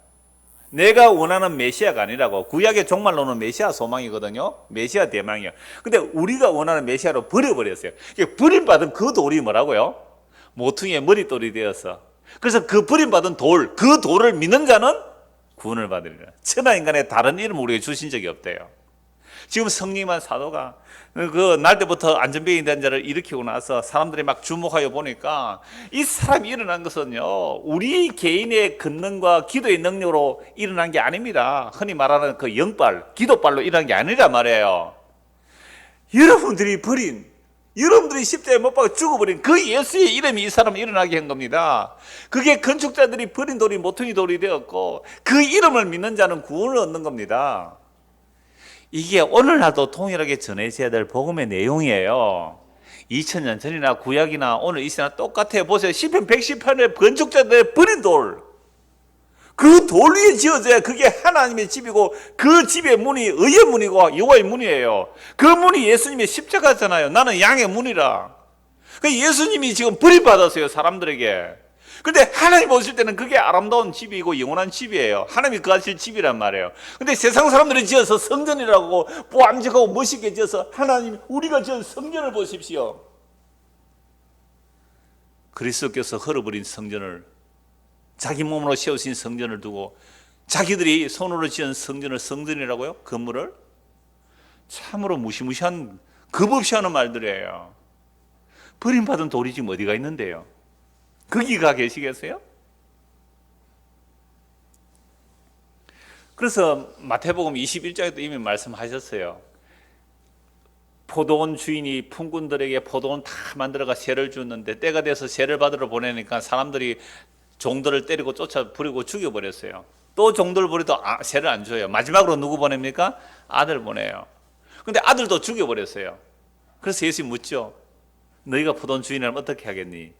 내가 원하는 메시아가 아니라고. 구약의 종말론은 메시아 소망이거든요. 메시아 대망이에요. 근데 우리가 원하는 메시아로 버려버렸어요. 버림받은 그 돌이 뭐라고요? 모퉁이의 머릿돌이 되어서. 그래서 그 버림받은 돌, 그 돌을 믿는 자는 구원을 받으리라. 천하 인간의 다른 이름을 우리에게 주신 적이 없대요. 지금 성령만 사도가 그 날 때부터 안전병이 된 자를 일으키고 나서 사람들이 막 주목하여 보니까 이 사람이 일어난 것은요, 우리 개인의 권능과 기도의 능력으로 일어난 게 아닙니다. 흔히 말하는 그 영빨, 기도빨로 일어난 게 아니란 말이에요. 여러분들이 십자가에 못 박아 죽어버린 그 예수의 이름이 이 사람을 일어나게 한 겁니다. 그게 건축자들이 버린 돌이 모퉁이 돌이 되었고 그 이름을 믿는 자는 구원을 얻는 겁니다. 이게 오늘날도 통일하게 전해져야 될 복음의 내용이에요. 2000년 전이나 구약이나 오늘 이 시대나 똑같아요. 보세요. 시편 110편의 건축자들의 버린 돌, 그 돌 위에 지어져야 그게 하나님의 집이고 그 집의 문이 의의 문이고 여호와의 문이에요. 그 문이 예수님의 십자가잖아요. 나는 양의 문이라. 예수님이 지금 버림받았어요, 사람들에게. 근데 하나님 보실 때는 그게 아름다운 집이고 영원한 집이에요. 하나님이 거하실 집이란 말이에요. 근데 세상 사람들이 지어서 성전이라고 보암직하고 멋있게 지어서 하나님, 우리가 지은 성전을 보십시오. 그리스도께서 헐어버린 성전을, 자기 몸으로 세우신 성전을 두고 자기들이 손으로 지은 성전을 성전이라고요? 건물을? 참으로 무시무시한, 겁없이 하는 말들이에요. 버림받은 돌이 지금 어디가 있는데요? 거기가 계시겠어요? 그래서 마태복음 21장에도 이미 말씀하셨어요. 포도원 주인이 품꾼들에게 포도원 다 만들어가 세를 줬는데 때가 돼서 세를 받으러 보내니까 사람들이 종들을 때리고 쫓아 부리고 죽여버렸어요. 또 종들을 부려도 세를 안 줘요. 마지막으로 누구 보냅니까? 아들 보내요. 근데 아들도 죽여버렸어요. 그래서 예수님이 묻죠. 너희가 포도원 주인이라면 어떻게 하겠니?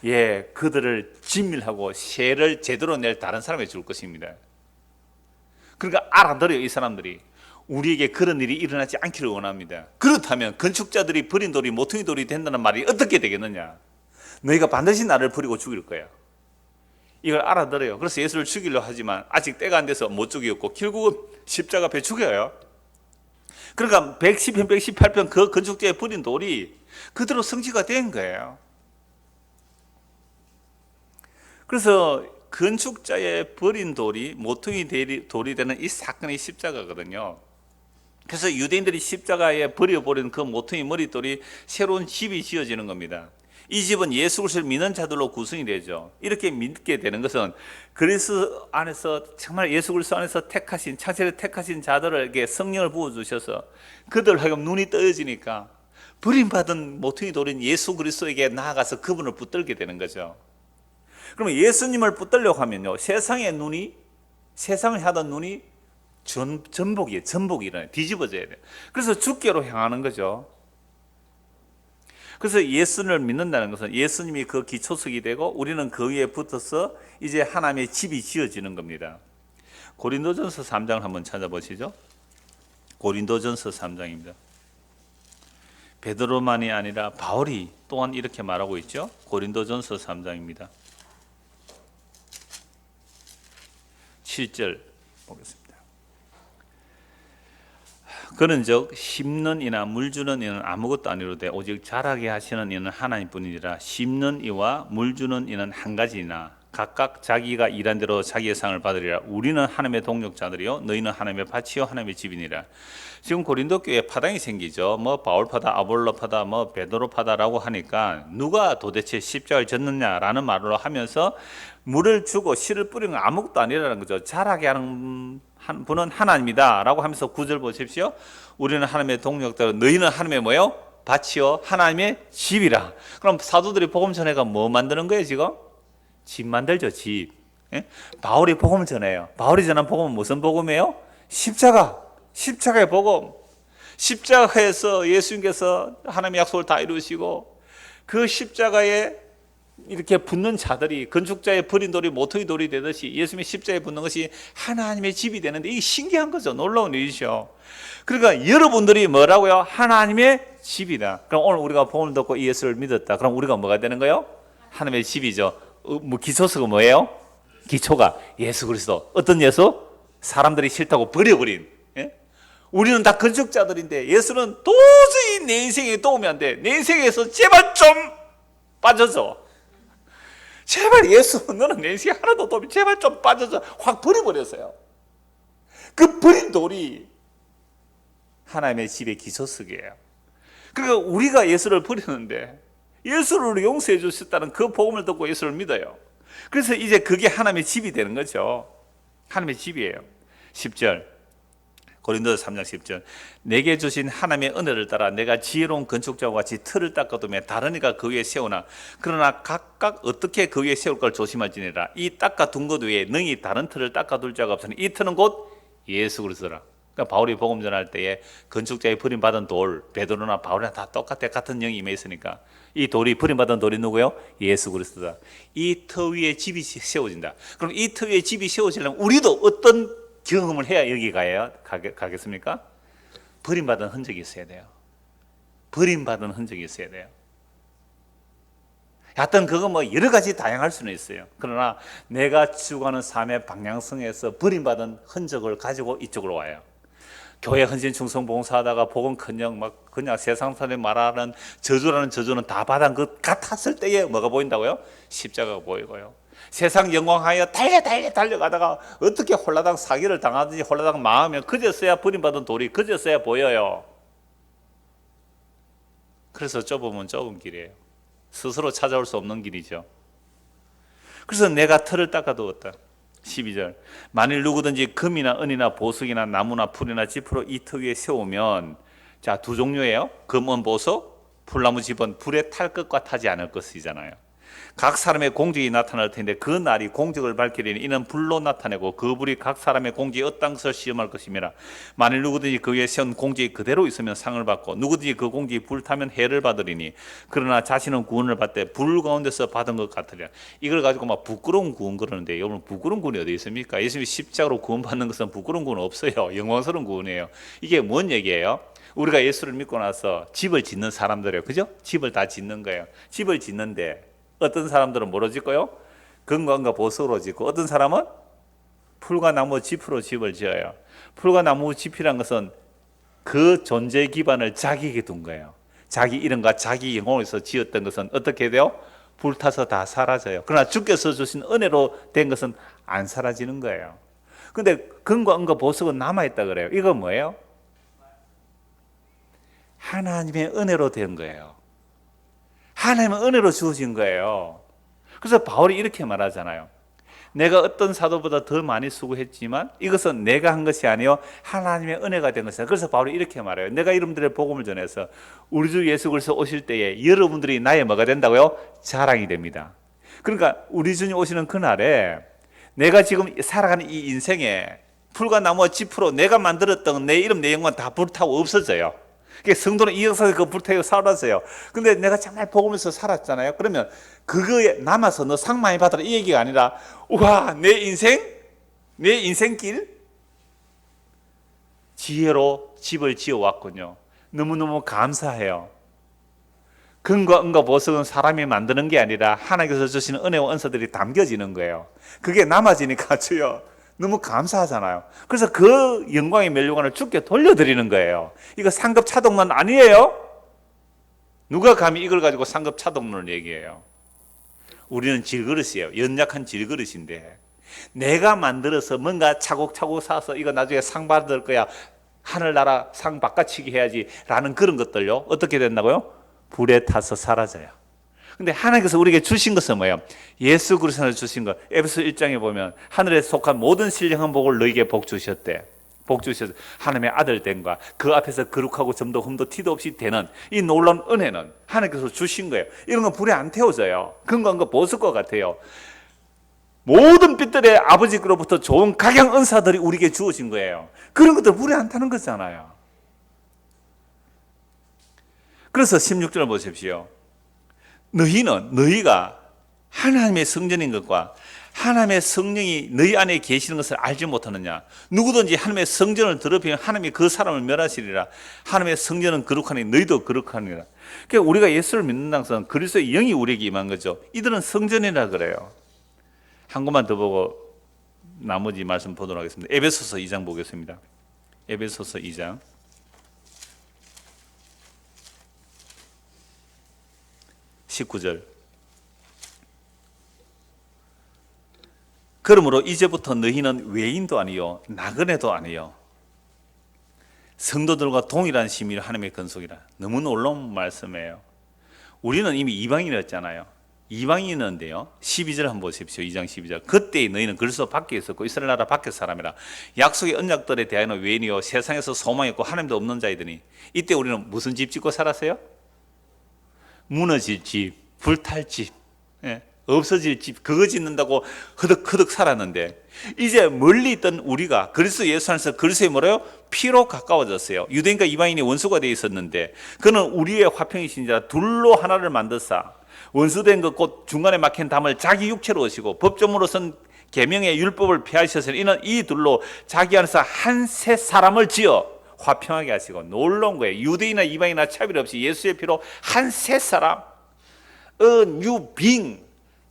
예, 그들을 진밀하고 세를 제대로 낼 다른 사람에게 줄 것입니다. 그러니까 알아들어요, 이 사람들이. 우리에게 그런 일이 일어나지 않기를 원합니다. 그렇다면 건축자들이 버린 돌이 모퉁이 돌이 된다는 말이 어떻게 되겠느냐? 너희가 반드시 나를 버리고 죽일 거야. 이걸 알아들어요. 그래서 예수를 죽이려 하지만 아직 때가 안 돼서 못 죽였고 결국은 십자가 앞에 죽여요. 그러니까 110편, 118편 그 건축자의 버린 돌이 그대로 성취가 된 거예요. 그래서 건축자의 버린 돌이 모퉁이 돌이 되는 이 사건이 십자가거든요. 그래서 유대인들이 십자가에 버려버린 그 모퉁이 머릿돌이 새로운 집이 지어지는 겁니다. 이 집은 예수 그리스도를 믿는 자들로 구성이 되죠. 이렇게 믿게 되는 것은 그리스도 안에서 정말 예수 그리스도 안에서 택하신 창세를 택하신 자들에게 성령을 부어주셔서 그들 하여금 눈이 떠져지니까 버림받은 모퉁이 돌인 예수 그리스도에게 나아가서 그분을 붙들게 되는 거죠. 그러면 예수님을 붙들려고 하면요, 세상의 눈이, 세상을 하던 눈이 전복이라요. 뒤집어져야 돼요. 그래서 주께로 향하는 거죠. 그래서 예수를 믿는다는 것은 예수님이 그 기초석이 되고 우리는 그 위에 붙어서 이제 하나님의 집이 지어지는 겁니다. 고린도전서 3장을 한번 찾아보시죠. 고린도전서 3장입니다. 베드로만이 아니라 바울이 또한 이렇게 말하고 있죠. 고린도전서 3장입니다. 7절 보겠습니다. 그런즉 심는 이나 물 주는 이는 아무것도 아니로되 오직 자라게 하시는 이는 하나님뿐이니라. 심는 이와 물 주는 이는 한 가지나 각각 자기가 일한 대로 자기의 상을 받으리라. 우리는 하나님의 동역자들이요 너희는 하나님의 밭이요 하나님의 집이니라. 지금 고린도 교회에 파당이 생기죠. 뭐 바울파다, 아볼로파다, 뭐 베드로파다라고 하니까 누가 도대체 십자가를 졌느냐라는 말로 하면서 물을 주고 씨를 뿌리는 건 아무것도 아니라는 거죠. 자라게 하는 분은 하나님이다 라고 하면서 9절 보십시오. 우리는 하나님의 동역자로 너희는 하나님의 뭐요? 밭이요 하나님의 집이라. 그럼 사도들이 복음 전해가 뭐 만드는 거예요 지금? 집 만들죠, 집. 예? 바울이 복음을 전해요. 바울이 전한 복음은 무슨 복음이에요? 십자가의 복음. 십자가에서 예수님께서 하나님의 약속을 다 이루시고 그 십자가에 이렇게 붙는 자들이 건축자의 버린 돌이 모퉁이 돌이 되듯이 예수님의 십자가에 붙는 것이 하나님의 집이 되는데 이게 신기한 거죠. 놀라운 일이죠. 그러니까 여러분들이 뭐라고요? 하나님의 집이다. 그럼 오늘 우리가 복음을 듣고 예수를 믿었다. 그럼 우리가 뭐가 되는 거예요? 하나님의 집이죠. 뭐 기초서가 뭐예요? 기초가 예수 그리스도. 어떤 예수? 사람들이 싫다고 버려버린. 예? 우리는 다 건축자들인데 예수는 도저히 내 인생에 도움이 안 돼. 내 인생에서 제발 좀 빠져줘. 제발 예수 너는 내 인생에 하나도 도움이 제발 좀 빠져줘. 확 버려버렸어요. 그 버린 돌이 하나님의 집의 기초석이에요. 그러니까 우리가 예수를 버리는데 예수를 용서해 주셨다는 그 복음을 듣고 예수를 믿어요. 그래서 이제 그게 하나님의 집이 되는 거죠. 하나님의 집이에요. 10절 고린도서 3장 10절 내게 주신 하나님의 은혜를 따라 내가 지혜로운 건축자와 같이 틀을 닦아두며 다른 이가 그 위에 세우나 그러나 각각 어떻게 그 위에 세울 걸 조심할지니라. 이 닦아둔 것 외에 능히 다른 틀을 닦아둘 자가 없으니 이 틀은 곧 예수 그리스도라. 그러니까 바울이 복음 전할 때에 건축자의 버림받은 돌, 베드로나 바울이나 다 똑같아. 같은 영이 임해 있으니까 이 돌이 버림받은 돌이 누구요? 예수 그리스도다. 이 터 위에 집이 세워진다. 그럼 이 터 위에 집이 세워지려면 우리도 어떤 경험을 해야 여기 가겠습니까? 버림받은 흔적이 있어야 돼요. 버림받은 흔적이 있어야 돼요. 하여튼 그거 뭐 여러 가지 다양할 수는 있어요. 그러나 내가 추구하는 삶의 방향성에서 버림받은 흔적을 가지고 이쪽으로 와요. 교회 헌신 충성 봉사하다가 복음커녕 막 그냥 세상 사람이 말하는 저주라는 저주는 다 받은 것 같았을 때에 뭐가 보인다고요? 십자가가 보이고요. 세상 영광하여 달려가다가 어떻게 홀라당 사기를 당하든지 홀라당 망하면 그제서야 버림받은 돌이 그제서야 보여요. 그래서 좁으면 좁은 길이에요. 스스로 찾아올 수 없는 길이죠. 그래서 내가 틀을 닦아두었다. 12절 만일 누구든지 금이나 은이나 보석이나 나무나 풀이나 지프로 이 터 위에 세우면 자, 두 종류예요. 금, 은, 보석, 풀나무 집은 불에 탈 것과 타지 않을 것이잖아요. 각 사람의 공적이 나타날 텐데 그 날이 공적을 밝히리니 이는 불로 나타내고 그 불이 각 사람의 공적이 어떤 것을 시험할 것이니라. 만일 누구든지 그 위에 세운 공적이 그대로 있으면 상을 받고 누구든지 그 공적이 불타면 해를 받으리니 그러나 자신은 구원을 받되 불 가운데서 받은 것 같으리라. 이걸 가지고 막 부끄러운 구원 그러는데 여러분 부끄러운 구원이 어디 있습니까? 예수님이 십자가로 구원받는 것은 부끄러운 구원 없어요. 영광스러운 구원이에요. 이게 뭔 얘기예요? 우리가 예수를 믿고 나서 집을 짓는 사람들이에요. 그죠? 집을 다 짓는 거예요. 집을 짓는데 어떤 사람들은 뭐로 짓고요? 금과 은과 보석으로 짓고, 어떤 사람은 풀과 나무 짚으로 집을 지어요. 풀과 나무 짚이란 것은 그 존재 기반을 자기에게 둔 거예요. 자기 이름과 자기 영혼에서 지었던 것은 어떻게 돼요? 불타서 다 사라져요. 그러나 주께서 주신 은혜로 된 것은 안 사라지는 거예요. 근데 금과 은과 보석은 남아있다 그래요. 이건 뭐예요? 하나님의 은혜로 된 거예요. 하나님의 은혜로 주어진 거예요. 그래서 바울이 이렇게 말하잖아요. 내가 어떤 사도보다 더 많이 수고했지만 이것은 내가 한 것이 아니요 하나님의 은혜가 된 것이다. 그래서 바울이 이렇게 말해요. 내가 여러분들의 복음을 전해서 우리 주 예수 그리스도 오실 때에 여러분들이 나의 뭐가 된다고요? 자랑이 됩니다. 그러니까 우리 주님 오시는 그날에 내가 지금 살아가는 이 인생에 풀과 나무와 짚으로 내가 만들었던 내 이름 내 영광 다 불타고 없어져요. 성도는 이 역사에 그 불태워 사라져요. 근데 내가 정말 복음에서 살았잖아요. 그러면 그거에 남아서 너 상 많이 받아라 이 얘기가 아니라, 우와, 내 인생길 지혜로 집을 지어왔군요. 너무너무 감사해요. 금과 은과 보석은 사람이 만드는 게 아니라 하나님께서 주시는 은혜와 은사들이 담겨지는 거예요. 그게 남아지니까 주여 너무 감사하잖아요. 그래서 그 영광의 멸류관을 주께 돌려드리는 거예요. 이거 상급 차동론 아니에요? 누가 감히 이걸 가지고 상급 차동론을 얘기해요? 우리는 질그릇이에요. 연약한 질그릇인데 내가 만들어서 뭔가 차곡차곡 쌓아서 이거 나중에 상 받을 거야, 하늘나라 상 바꿔치기 해야지 라는 그런 것들요 어떻게 된다고요? 불에 타서 사라져요. 근데 하나님께서 우리에게 주신 것은 뭐예요? 예수 그리스도를 주신 것. 에베소 1장에 보면 하늘에 속한 모든 신령한 복을 너에게 복 주셨대. 복 주셔서 하나님의 아들 됨과 그 앞에서 거룩하고 점도 흠도 티도 없이 되는 이 놀라운 은혜는 하나님께서 주신 거예요. 이런 건 불에 안 태워져요. 금과 보석과 같아요. 모든 빛들의 아버지로부터 좋은 각양 은사들이 우리에게 주어진 거예요. 그런 것들 불에 안 타는 거잖아요. 그래서 16절 보십시오. 너희가 하나님의 성전인 것과 하나님의 성령이 너희 안에 계시는 것을 알지 못하느냐. 누구든지 하나님의 성전을 더럽히면 하나님이 그 사람을 멸하시리라. 하나님의 성전은 거룩하니 너희도 거룩하니라. 그러니까 우리가 예수를 믿는다는 것은 그리스도의 영이 우리에게 임한 거죠. 이들은 성전이라 그래요. 한 것만 더 보고 나머지 말씀 보도록 하겠습니다. 에베소서 2장 보겠습니다. 에베소서 2장 19절. 그러므로 이제부터 너희는 외인도 아니요 나그네도 아니요 성도들과 동일한 시민이 하나님의 건속이라. 너무 놀라운 말씀이에요. 우리는 이미 이방인이었잖아요. 이방인인데요 12절 한번 보십시오. 2장 12절. 그때 너희는 그리스도 밖에 있었고 이스라엘 나라 밖의 사람이라. 약속의 언약들에 대하여는 외인이요 세상에서 소망이 없고 하나님도 없는 자이더니 이때 우리는 무슨 집 짓고 살았어요? 무너질 집, 불탈 집, 없어질 집, 그거 짓는다고 허덕허덕 살았는데 이제 멀리 있던 우리가 그리스도 예수 안에서 그리스도의 뭐래요? 피로 가까워졌어요. 유대인과 이방인이 원수가 되어 있었는데 그는 우리의 화평이신지라 둘로 하나를 만드사 원수된 것 곧 중간에 막힌 담을 자기 육체로 오시고 법정으로선 계명의 율법을 폐하셨으니 이는 이 둘로 자기 안에서 한 새 사람을 지어 화평하게 하시고. 놀라운 거예요. 유대인이나 이방인이나 차별 없이 예수의 피로 한 새 사람, a new being,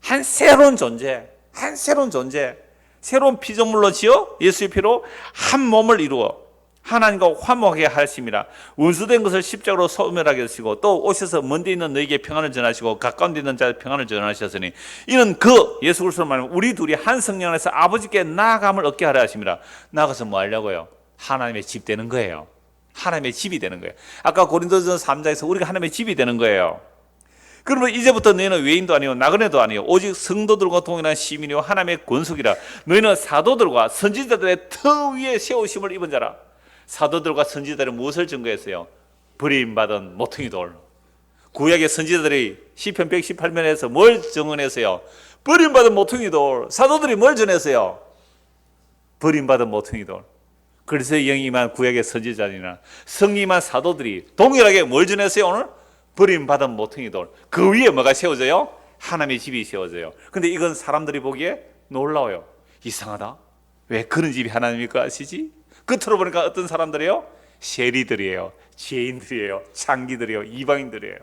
한 새로운 존재, 새로운 피조물로 지어 예수의 피로 한 몸을 이루어 하나님과 화목하게 하심이라. 원수된 것을 십자가로 소멸하게 하시고 또 오셔서 먼데 있는 너에게 평안을 전하시고 가까운 데 있는 자에 평안을 전하셨으니 이는 그 예수 그리스도로 말하면 우리 둘이 한 성령 안에서 아버지께 나아감을 얻게 하려 하심이라. 나아가서 뭐 하려고요? 하나님의 집 되는 거예요. 하나님의 집이 되는 거예요. 아까 고린도전서 3장에서 우리가 하나님의 집이 되는 거예요. 그러면 이제부터 너희는 외인도 아니요 나그네도 아니요 오직 성도들과 동일한 시민이요 하나님의 권속이라. 너희는 사도들과 선지자들의 터 위에 세우심을 입은 자라. 사도들과 선지자들은 무엇을 증거했어요? 버림받은 모퉁이 돌. 구약의 선지자들이 시편 118편에서 뭘 증언했어요? 버림받은 모퉁이 돌. 사도들이 뭘 전했어요? 버림받은 모퉁이 돌. 그리스도의 영이 임한 구약의 선지자들이나 성령이 임한 사도들이 동일하게 뭘 전했어요? 오늘? 버림받은 모퉁이 돌. 그 위에 뭐가 세워져요? 하나님의 집이 세워져요. 근데 이건 사람들이 보기에 놀라워요. 이상하다. 왜 그런 집이 하나님일 것 같으시지? 끝으로 보니까 어떤 사람들이에요? 세리들이에요. 죄인들이에요. 창기들이에요. 이방인들이에요.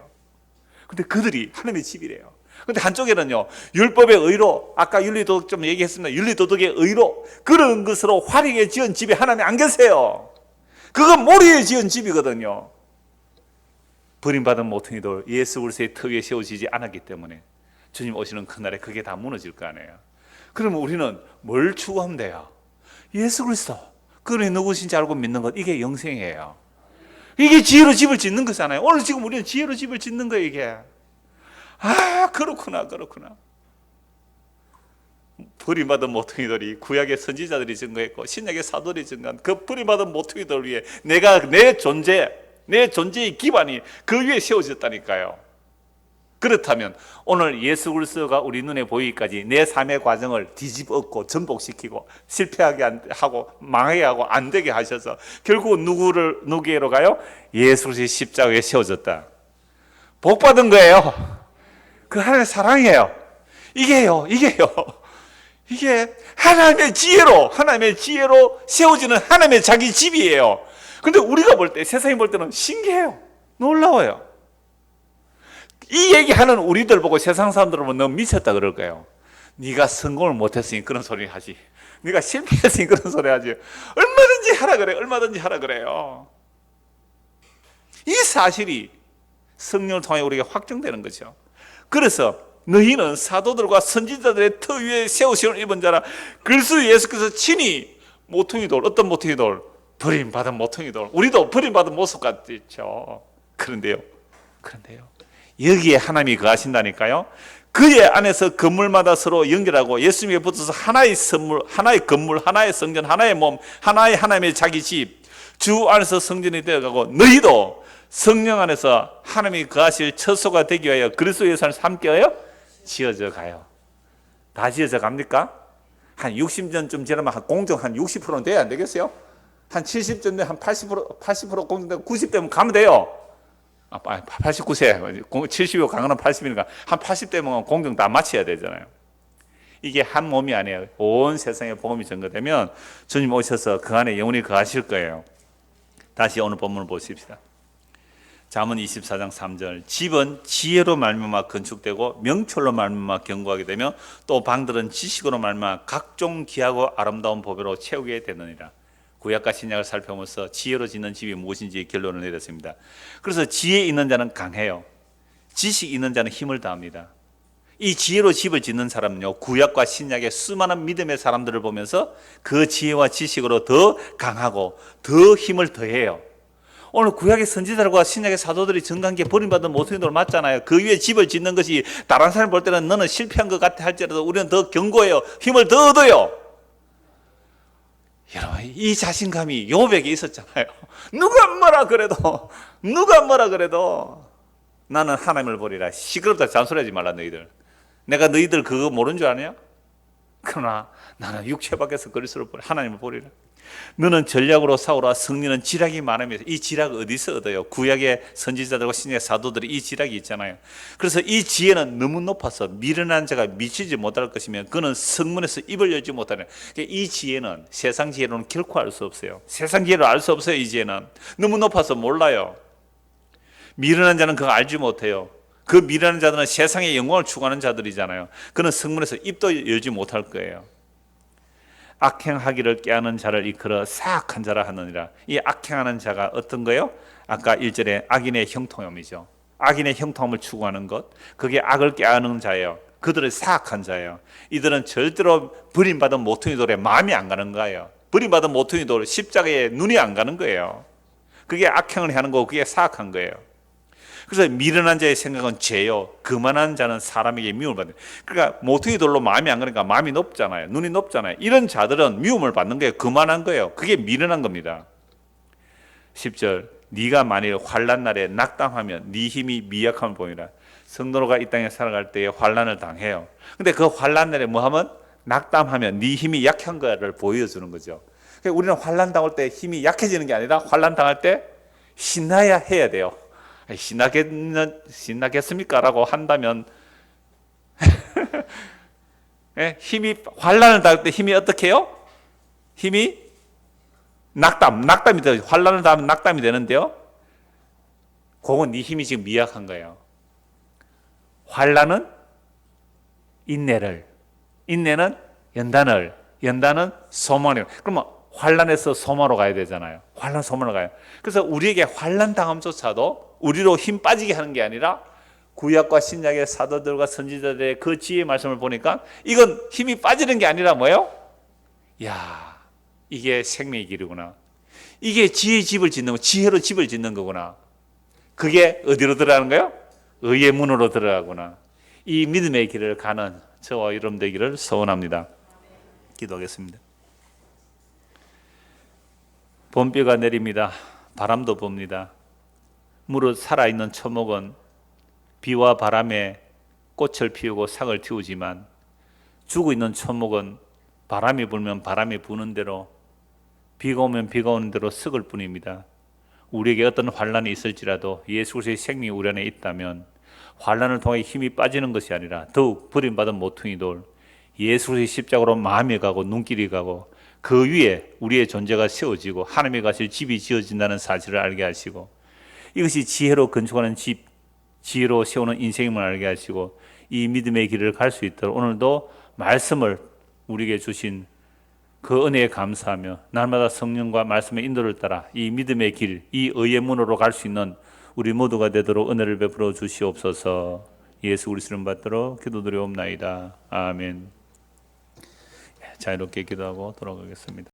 근데 그들이 하나님의 집이래요. 근데 한쪽에는요, 율법의 의로, 아까 윤리도덕 좀 얘기했습니다. 윤리도덕의 의로 그런 것으로 화려하게 지은 집에 하나님이 안 계세요. 그건 모리에 지은 집이거든요. 버림받은 모퉁이돌, 예수 그리스도의 터 위에 세워지지 않았기 때문에 주님 오시는 그날에 그게 다 무너질 거 아니에요. 그러면 우리는 뭘 추구하면 돼요? 예수 그리스도, 그분이 누구신지 알고 믿는 것, 이게 영생이에요. 이게 지혜로 집을 짓는 거잖아요. 오늘 지금 우리는 지혜로 집을 짓는 거예요, 이게. 아, 그렇구나. 버림받은 모퉁이돌이 구약의 선지자들이 증거했고 신약의 사도들이 증거한 그 버림받은 모퉁이돌 위에 내 존재의 기반이 그 위에 세워졌다니까요. 그렇다면 오늘 예수 그리스도가 우리 눈에 보이기까지 내 삶의 과정을 뒤집었고 전복시키고 실패하게 하고 망하게 하고 안 되게 하셔서 결국 누구에게로 가요? 예수 그리스도의 십자가에 세워졌다. 복 받은 거예요. 그 하나님의 사랑이에요. 이게 하나님의 지혜로 세워지는 하나님의 자기 집이에요. 근데 우리가 볼 때, 세상이 볼 때는 신기해요. 놀라워요. 이 얘기하는 우리들 보고 세상 사람들은 너 미쳤다 그럴 거예요. 네가 성공을 못했으니 그런 소리 하지. 네가 실패했으니 그런 소리 하지. 얼마든지 하라 그래요. 이 사실이 성령을 통해 우리에게 확정되는 거죠. 그래서 너희는 사도들과 선지자들의 터 위에 세우심을 입은 자라. 그리스도 예수께서 친히 모퉁이돌, 어떤 모퉁이돌? 버림받은 모퉁이돌. 우리도 버림받은 모습 같죠. 그런데요. 여기에 하나님이 거하신다니까요. 그의 안에서 건물마다 서로 연결하고 예수님에 붙어서 하나의 선물, 하나의 건물, 하나의 성전, 하나의 몸, 하나의 하나님의 자기 집, 주 안에서 성전이 되어가고 너희도 성령 안에서 하나님이 거하실 처소가 되기 위하여 그리스도 예수를 함께하여 지어져 가요. 다 지어져 갑니까? 한 60년쯤 지나면 공정 한 60%는 돼야 안 되겠어요? 한 70점 되면 한 80% 공정되고 90되면 가면 돼요. 89세, 70이고 강은 80이니까 한 80대면 공정 다 마쳐야 되잖아요. 이게 한 몸이 아니에요. 온 세상에 복음이 전거되면 주님 오셔서 그 안에 영원히 거하실 거예요. 다시 오늘 본문을 보십시다. 잠언 24장 3절. 집은 지혜로 말미암아 건축되고 명철로 말미암아 견고하게 되며 또 방들은 지식으로 말미암아 각종 귀하고 아름다운 보배로 채우게 되느니라. 구약과 신약을 살펴보면서 지혜로 짓는 집이 무엇인지 결론을 내렸습니다. 그래서 지혜 있는 자는 강해요. 지식 있는 자는 힘을 다합니다. 이 지혜로 집을 짓는 사람은요, 구약과 신약의 수많은 믿음의 사람들을 보면서 그 지혜와 지식으로 더 강하고 더 힘을 더해요. 오늘 구약의 선지자들과 신약의 사도들이 증거한 게 버림받은 모퉁이돌 맞잖아요. 그 위에 집을 짓는 것이 다른 사람 볼 때는 너는 실패한 것 같아 할지라도 우리는 더 견고해요. 힘을 더 얻어요. 여러분, 이 자신감이 욥에게 있었잖아요. 누가 뭐라 그래도 나는 하나님을 보리라. 시끄럽다 잔소리하지 말라 너희들. 내가 너희들 그거 모르는 줄 아냐? 그러나 나는 육체 밖에서 그리스도를 보리라. 하나님을 보리라. 너는 전략으로 싸우라. 승리는 지략이 많으며. 이 지략 어디서 얻어요? 구약의 선지자들과 신약의 사도들이 이 지략이 있잖아요. 그래서 이 지혜는 너무 높아서 미련한 자가 미치지 못할 것이며 그는 성문에서 입을 열지 못하는. 이 지혜는 세상 지혜로는 결코 알 수 없어요. 세상 지혜로 알 수 없어요. 이 지혜는 너무 높아서 몰라요. 미련한 자는 그거 알지 못해요. 그 미련한 자들은 세상의 영광을 추구하는 자들이잖아요. 그는 성문에서 입도 열지 못할 거예요. 악행하기를 깨하는 자를 이끌어 사악한 자라 하느니라. 이 악행하는 자가 어떤 거예요? 아까 1절에 악인의 형통함이죠. 악인의 형통함을 추구하는 것, 그게 악을 깨하는 자예요. 그들은 사악한 자예요. 이들은 절대로 버림받은 모퉁이돌에 마음이 안 가는 거예요. 버림받은 모퉁이돌 십자가에 눈이 안 가는 거예요. 그게 악행을 하는 거고 그게 사악한 거예요. 그래서 미련한 자의 생각은 죄요. 거만한 자는 사람에게 미움을 받는. 그러니까 모퉁이 돌로 마음이 안 가니까 마음이 높잖아요. 눈이 높잖아요. 이런 자들은 미움을 받는 거예요. 거만한 거예요. 그게 미련한 겁니다. 10절. 네가 만일 환난 날에 낙담하면 네 힘이 미약함을 보이라. 성도가 이 땅에 살아갈 때에 환난을 당해요. 근데 그 환난 날에 뭐 하면? 낙담하면 네 힘이 약한 거를 보여주는 거죠. 그러니까 우리는 환난 당할 때 힘이 약해지는 게 아니라 환난 당할 때 신나야 해야 돼요. 신나겠습니까? 라고 한다면 힘이 환난을 당할 때 힘이 어떻게 해요? 힘이 낙담이 돼요. 환난을 당하면 낙담이 되는데요. 그건 네 힘이 지금 미약한 거예요. 환난은 인내를, 인내는 연단을, 연단은 소망을. 그러면 환난에서 소망으로 가야 되잖아요. 환난 소망으로 가요. 그래서 우리에게 환난 당함조차도 우리로 힘 빠지게 하는 게 아니라 구약과 신약의 사도들과 선지자들의 그 지혜의 말씀을 보니까 이건 힘이 빠지는 게 아니라 뭐예요? 야, 이게 생명의 길이구나. 이게 지혜의 집을 짓는 거, 지혜로 집을 짓는 거구나. 그게 어디로 들어가는 거예요? 의의 문으로 들어가구나. 이 믿음의 길을 가는 저와 여러분 되기를 소원합니다. 기도하겠습니다. 봄비가 내립니다. 바람도 붑니다. 무릇 살아있는 초목은 비와 바람에 꽃을 피우고 싹을 틔우지만 죽어있는 초목은 바람이 불면 바람이 부는 대로, 비가 오면 비가 오는 대로 썩을 뿐입니다. 우리에게 어떤 환난이 있을지라도 예수 그리스도의 생명이 우리 안에 있다면 환난을 통해 힘이 빠지는 것이 아니라 더욱 버림받은 모퉁이 돌, 예수 그리스도의 십자가로 마음이 가고 눈길이 가고 그 위에 우리의 존재가 세워지고 하나님의 가실 집이 지어진다는 사실을 알게 하시고, 이것이 지혜로 건축하는 집, 지혜로 세우는 인생임을 알게 하시고, 이 믿음의 길을 갈 수 있도록 오늘도 말씀을 우리에게 주신 그 은혜에 감사하며 날마다 성령과 말씀의 인도를 따라 이 믿음의 길, 이 의의 문으로 갈 수 있는 우리 모두가 되도록 은혜를 베풀어 주시옵소서. 예수 그리스도 이름 받도록 기도드리옵나이다. 아멘. 자유롭게 기도하고 돌아가겠습니다.